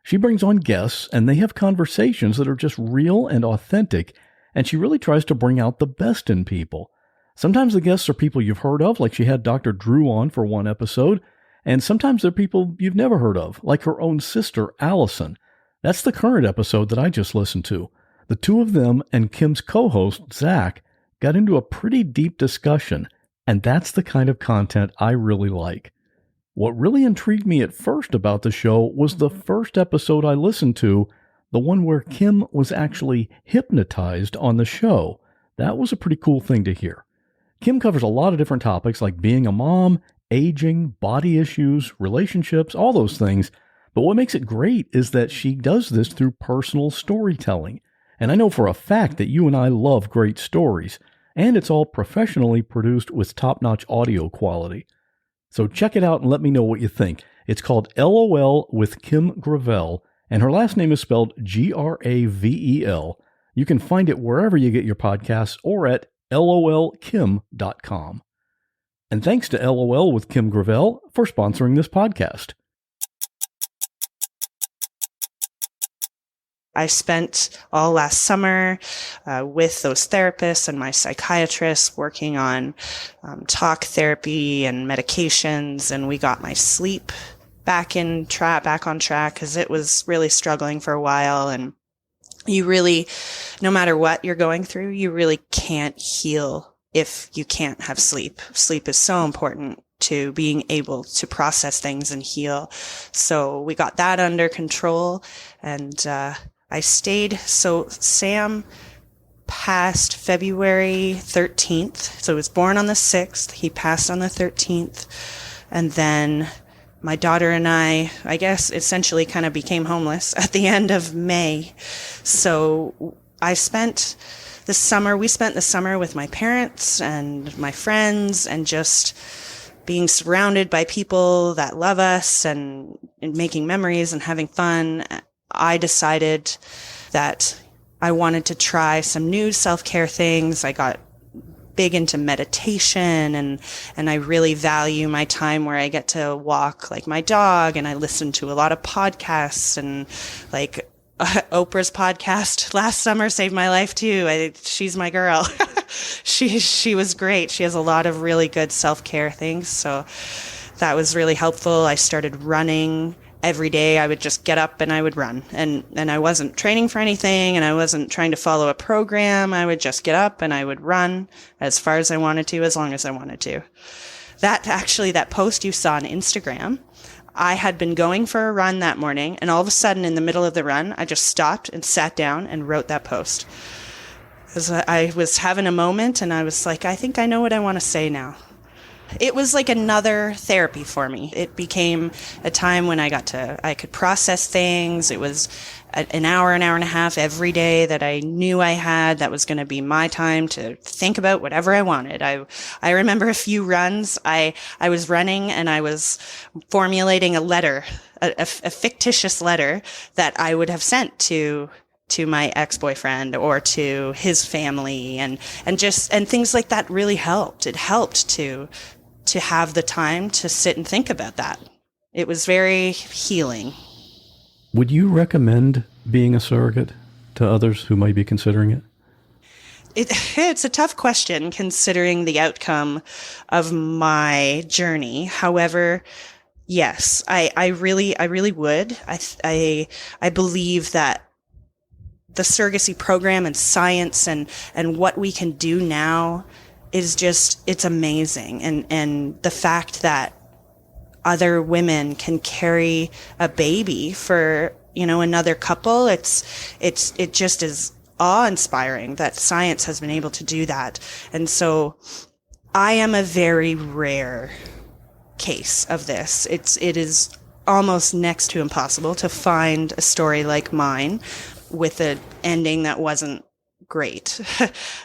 She brings on guests, and they have conversations that are just real and authentic, and she really tries to bring out the best in people. Sometimes the guests are people you've heard of, like she had Dr. Drew on for one episode, and sometimes they're people you've never heard of, like her own sister, Allison. That's the current episode that I just listened to. The two of them and Kim's co-host, Zach, got into a pretty deep discussion, and that's the kind of content I really like. What really intrigued me at first about the show was the first episode I listened to, the one where Kim was actually hypnotized on the show. That was a pretty cool thing to hear. Kim covers a lot of different topics like being a mom, aging, body issues, relationships, all those things. But what makes it great is that she does this through personal storytelling. And I know for a fact that you and I love great stories, and it's all professionally produced with top-notch audio quality. So check it out and let me know what you think. It's called LOL with Kim Gravel, and her last name is spelled Gravel. You can find it wherever you get your podcasts or at lolkim.com. And thanks to LOL with Kim Gravel for sponsoring this podcast. I spent all last summer with those therapists and my psychiatrist working on talk therapy and medications, and we got my sleep back on track because it was really struggling for a while. And you really, no matter what you're going through, you really can't heal if you can't have sleep. Sleep is so important to being able to process things and heal. So we got that under control, and I stayed. So Sam passed February 13th. So he was born on the 6th. He passed on the 13th. And then my daughter and I guess, essentially kind of became homeless at the end of May. So we spent the summer with my parents and my friends and just being surrounded by people that love us and making memories and having fun. I decided that I wanted to try some new self-care things. I got big into meditation, and I really value my time where I get to walk like my dog, and I listen to a lot of podcasts, and like Oprah's podcast last summer saved my life too. She's my girl. She was great. She has a lot of really good self-care things. So that was really helpful. I started running every day. I would just get up and I would run, and I wasn't training for anything, and I wasn't trying to follow a program. I would just get up and I would run as far as I wanted to, as long as I wanted to. That post you saw on Instagram, I had been going for a run that morning, and all of a sudden in the middle of the run, I just stopped and sat down and wrote that post. Because I was having a moment, and I was like, I think I know what I want to say now. It was like another therapy for me. It became a time when I could process things. It was an hour and a half every day that I knew I had that was going to be my time to think about whatever I wanted. I remember a few runs. I was running and I was formulating a letter, a fictitious letter that I would have sent to my ex-boyfriend or to his family, and things like that really helped. It helped to have the time to sit and think about that. It was very healing. Would you recommend being a surrogate to others who might be considering it? It's a tough question considering the outcome of my journey. However, yes, I really would. I believe that the surrogacy program and science and what we can do now is it's amazing. And the fact that other women can carry a baby for, another couple, it just is awe-inspiring that science has been able to do that. And so I am a very rare case of this. It is almost next to impossible to find a story like mine with an ending that wasn't great.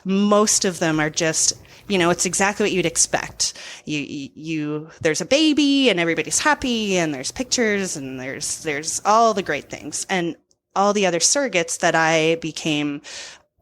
Most of them are just, it's exactly what you'd expect. There's a baby and everybody's happy and there's pictures and there's all the great things. And all the other surrogates that I became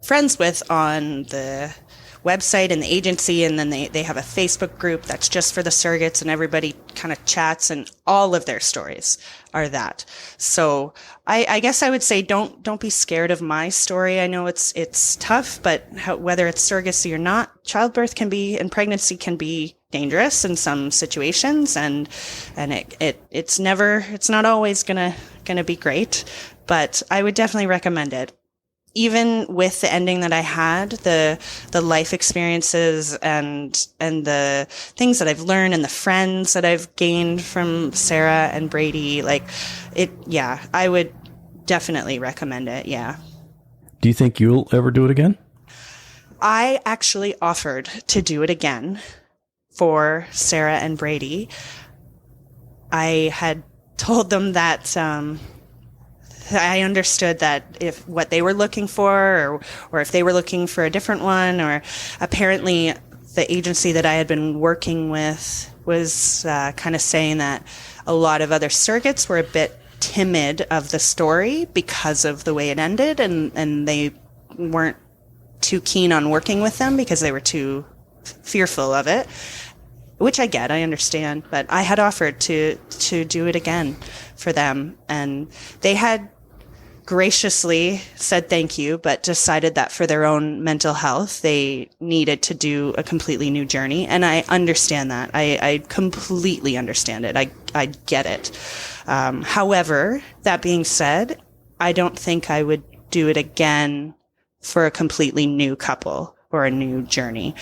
friends with on the website and the agency, and then they have a Facebook group that's just for the surrogates, and everybody kind of chats, and all of their stories are that. So I guess I would say don't be scared of my story. I know it's tough, but whether it's surrogacy or not, childbirth and pregnancy can be dangerous in some situations, and it's not always gonna be great, but I would definitely recommend it. Even with the ending that I had, the life experiences and the things that I've learned and the friends that I've gained from Sarah and Brady, I would definitely recommend it. Yeah. Do you think you'll ever do it again? I actually offered to do it again for Sarah and Brady. I had told them that, I understood that if what they were looking for, or if they were looking for a different one, or apparently the agency that I had been working with was kind of saying that a lot of other surrogates were a bit timid of the story because of the way it ended, and they weren't too keen on working with them because they were too fearful of it, which I get, I understand, but I had offered to do it again for them, and they had graciously said thank you, but decided that for their own mental health, they needed to do a completely new journey. And I understand that. I completely understand it. I get it. However, that being said, I don't think I would do it again for a completely new couple or a new journey.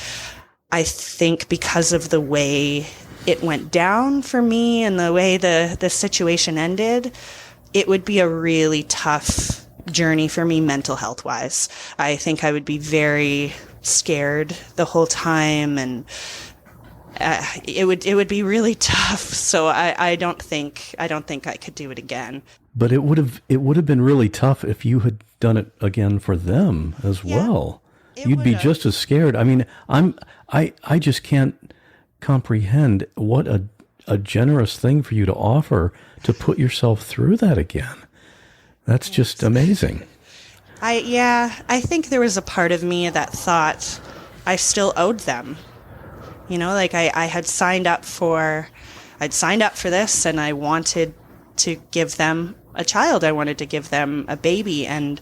I think because of the way it went down for me and the way the situation ended, it would be a really tough journey for me mental health wise. I think I would be very scared the whole time, and it would be really tough. So I don't think I could do it again. But it would have been really tough if you had done it again for them as well. You'd be just as scared. I mean, I just can't comprehend what a generous thing for you to offer to put yourself through that again. That's just amazing. I think there was a part of me that thought I still owed them. You know, like I had I'd signed up for this, and I wanted to give them a child. I wanted to give them a baby, and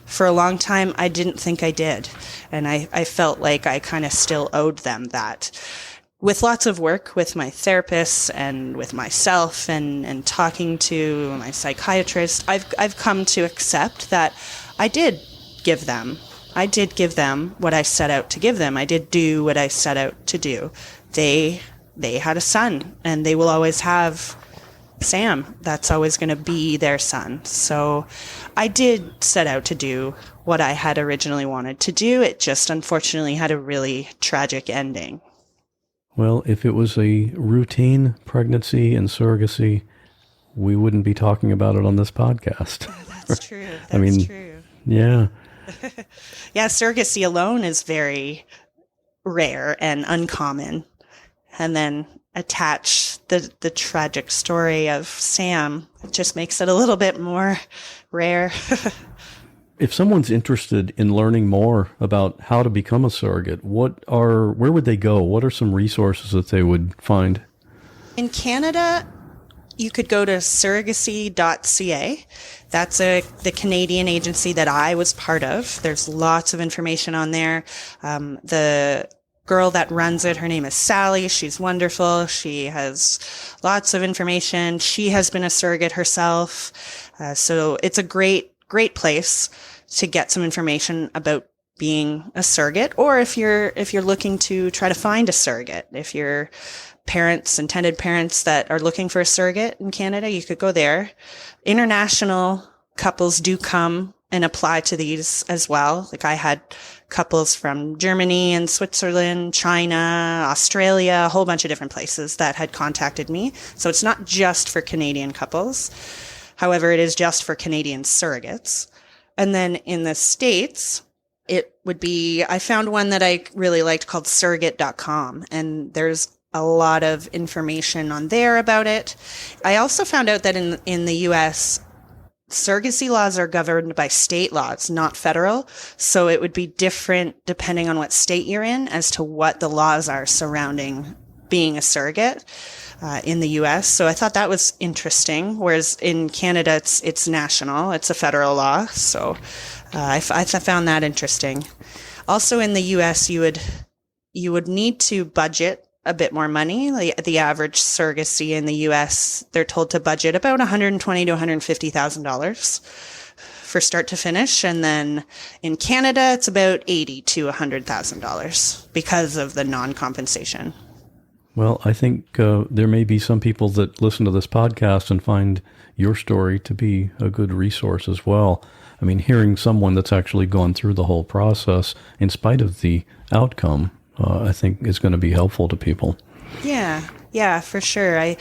for a long time I didn't think I did. And I felt like I kind of still owed them that. With lots of work with my therapist and with myself and talking to my psychiatrist, I've come to accept that I did give them what I set out to give them. I did do what I set out to do. They had a son, and they will always have Sam. That's always going to be their son. So I did set out to do what I had originally wanted to do. It just unfortunately had a really tragic ending. Well, if it was a routine pregnancy and surrogacy, we wouldn't be talking about it on this podcast. That's true. That's true. Yeah. Yeah, surrogacy alone is very rare and uncommon. And then attach the tragic story of Sam, it just makes it a little bit more rare. If someone's interested in learning more about how to become a surrogate, where would they go? What are some resources that they would find? In Canada, you could go to surrogacy.ca. That's the Canadian agency that I was part of. There's lots of information on there. The girl that runs it, her name is Sally. She's wonderful. She has lots of information. She has been a surrogate herself. So it's a great place to get some information about being a surrogate, or if you're looking to try to find a surrogate. If you're intended parents that are looking for a surrogate in Canada, you could go there. International couples do come and apply to these as well. Like I had couples from Germany and Switzerland, China, Australia, a whole bunch of different places that had contacted me. So it's not just for Canadian couples. However, it is just for Canadian surrogates. And then in the States, it would be, I found one that I really liked called surrogate.com. And there's a lot of information on there about it. I also found out that in the US, surrogacy laws are governed by state laws, not federal. So it would be different depending on what state you're in as to what the laws are surrounding being a surrogate in the US. So I thought that was interesting. Whereas in Canada, it's national. It's a federal law. So I found that interesting. Also in the US, you would need to budget a bit more money. Like the average surrogacy in the US, they're told to budget about $120,000 to $150,000 for start to finish. And then in Canada, it's about $80,000 to $100,000 because of the non-compensation. Well, I think there may be some people that listen to this podcast and find your story to be a good resource as well. I mean, hearing someone that's actually gone through the whole process in spite of the outcome, I think is going to be helpful to people. Yeah, for sure. I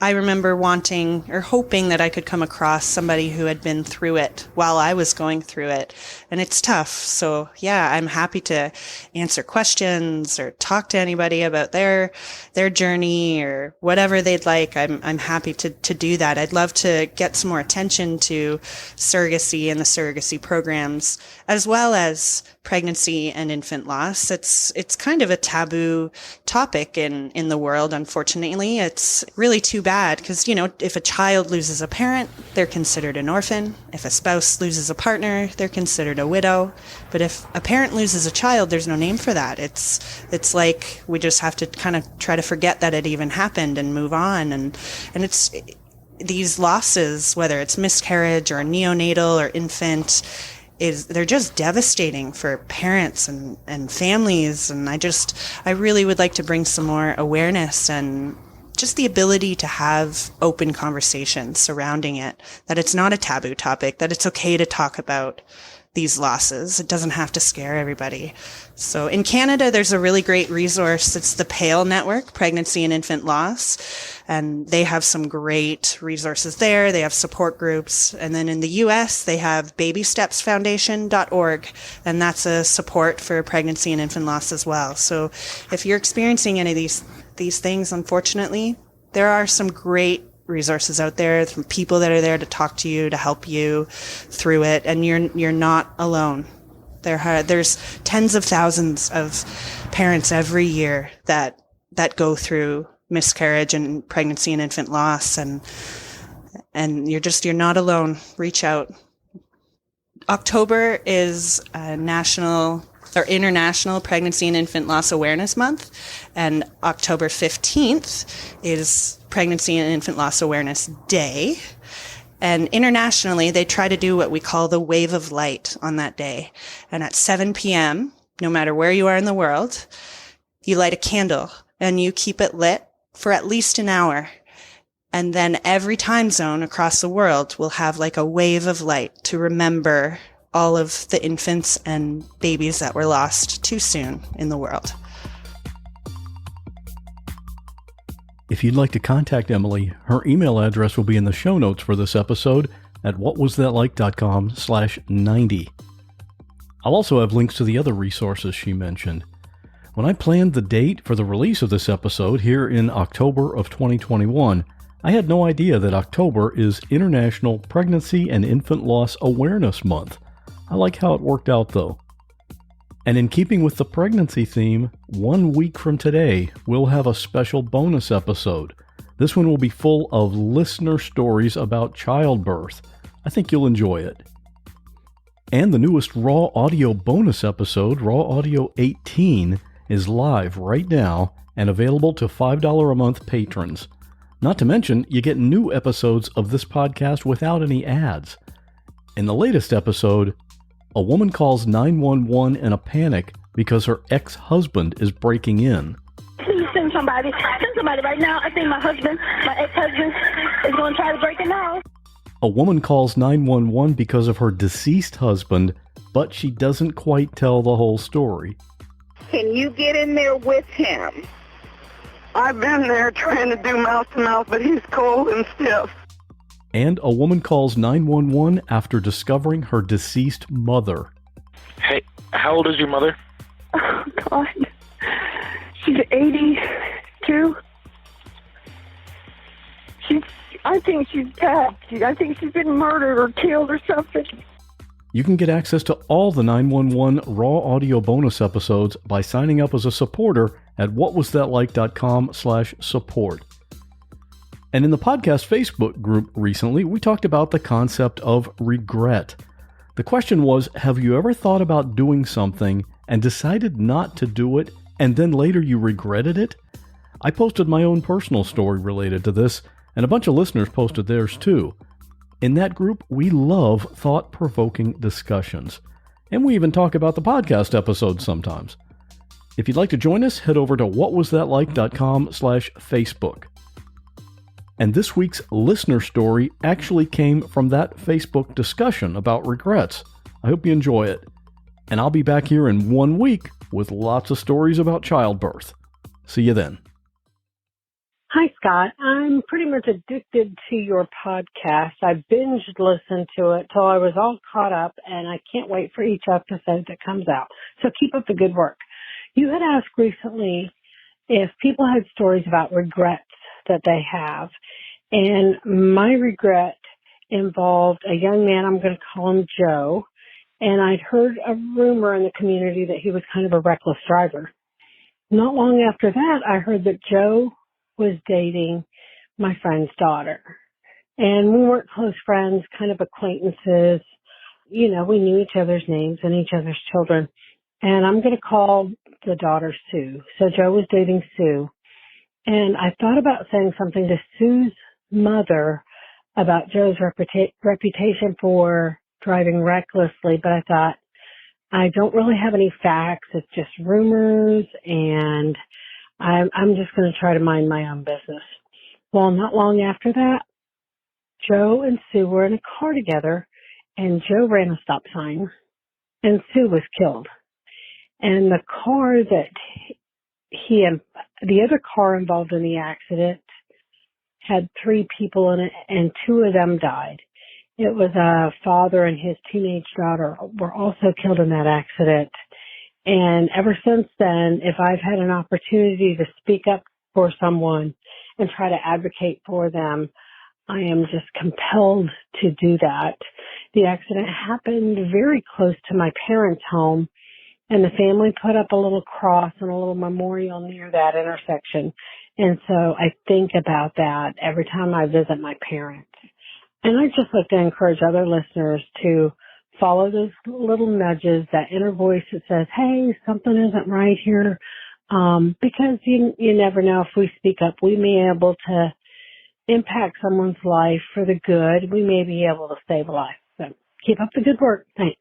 remember wanting or hoping that I could come across somebody who had been through it while I was going through it. And it's tough. So yeah, I'm happy to answer questions or talk to anybody about their journey or whatever they'd like. I'm happy to do that. I'd love to get some more attention to surrogacy and the surrogacy programs, as well as pregnancy and infant loss. It's kind of a taboo topic in the world, unfortunately. It's really too bad because, if a child loses a parent, they're considered an orphan. If a spouse loses a partner, they're considered a widow. But if a parent loses a child, there's no name for that. It's like we just have to kind of try to forget that it even happened and move on. And it's these losses, whether it's miscarriage or neonatal or infant, they're just devastating for parents and families. And I really would like to bring some more awareness and just the ability to have open conversations surrounding it, that it's not a taboo topic, that it's okay to talk about these losses. It doesn't have to scare everybody. So in Canada, there's a really great resource. It's the PALE Network, Pregnancy and Infant Loss. And they have some great resources there. They have support groups. And then in the US, they have babystepsfoundation.org. And that's a support for pregnancy and infant loss as well. So if you're experiencing any of these things, unfortunately, there are some great resources out there, from people that are there to talk to you, to help you through it. And you're not alone. There's tens of thousands of parents every year that go through miscarriage and pregnancy and infant loss, and you're not alone. Reach out. October is International Pregnancy and Infant Loss Awareness Month, and October 15th is Pregnancy and Infant Loss Awareness Day. And internationally, they try to do what we call the wave of light on that day. And at 7 p.m., no matter where you are in the world, you light a candle and you keep it lit for at least an hour. And then every time zone across the world will have like a wave of light to remember all of the infants and babies that were lost too soon in the world. If you'd like to contact Emily, her email address will be in the show notes for this episode at whatwasthatlike.com/90. I'll also have links to the other resources she mentioned. When I planned the date for the release of this episode here in October of 2021, I had no idea that October is International Pregnancy and Infant Loss Awareness Month. I like how it worked out though. And in keeping with the pregnancy theme, 1 week from today, we'll have a special bonus episode. This one will be full of listener stories about childbirth. I think you'll enjoy it. And the newest Raw Audio bonus episode, Raw Audio 18, is live right now and available to $5 a month patrons. Not to mention, you get new episodes of this podcast without any ads. In the latest episode, a woman calls 911 in a panic because her ex-husband is breaking in. Please send somebody. Send somebody right now. I think my ex-husband, is going to try to break in now. A woman calls 911 because of her deceased husband, but she doesn't quite tell the whole story. Can you get in there with him? I've been there trying to do mouth-to-mouth, but he's cold and stiff. And a woman calls 911 after discovering her deceased mother. Hey, how old is your mother? Oh, God. She's 82. I think she's dead. I think she's been murdered or killed or something. You can get access to all the 911 Raw Audio bonus episodes by signing up as a supporter at whatwasthatlike.com/support. And in the podcast Facebook group recently, we talked about the concept of regret. The question was, have you ever thought about doing something and decided not to do it, and then later you regretted it? I posted my own personal story related to this, and a bunch of listeners posted theirs too. In that group, we love thought-provoking discussions. And we even talk about the podcast episodes sometimes. If you'd like to join us, head over to whatwasthatlike.com/Facebook. And this week's listener story actually came from that Facebook discussion about regrets. I hope you enjoy it. And I'll be back here in 1 week with lots of stories about childbirth. See you then. Hi, Scott. I'm pretty much addicted to your podcast. I binged listened to it till I was all caught up, and I can't wait for each episode that comes out. So keep up the good work. You had asked recently if people had stories about regrets that they have. And my regret involved a young man, I'm going to call him Joe. And I'd heard a rumor in the community that he was kind of a reckless driver. Not long after that, I heard that Joe was dating my friend's daughter. And we weren't close friends, kind of acquaintances. You know, we knew each other's names and each other's children. And I'm going to call the daughter Sue. So Joe was dating Sue. And I thought about saying something to Sue's mother about Joe's reputation for driving recklessly, but I thought, I don't really have any facts. It's just rumors, and I'm just going to try to mind my own business. Well, not long after that, Joe and Sue were in a car together, and Joe ran a stop sign, and Sue was killed. And the car that the other car involved in the accident had 3 people in it, and 2 of them died. It was a father and his teenage daughter were also killed in that accident. And ever since then, if I've had an opportunity to speak up for someone and try to advocate for them, I am just compelled to do that. The accident happened very close to my parents' home, and the family put up a little cross and a little memorial near that intersection. And so I think about that every time I visit my parents. And I'd just like to encourage other listeners to follow those little nudges, that inner voice that says, hey, something isn't right here. Because you never know, if we speak up, we may be able to impact someone's life for the good. We may be able to save a life. So keep up the good work. Thanks.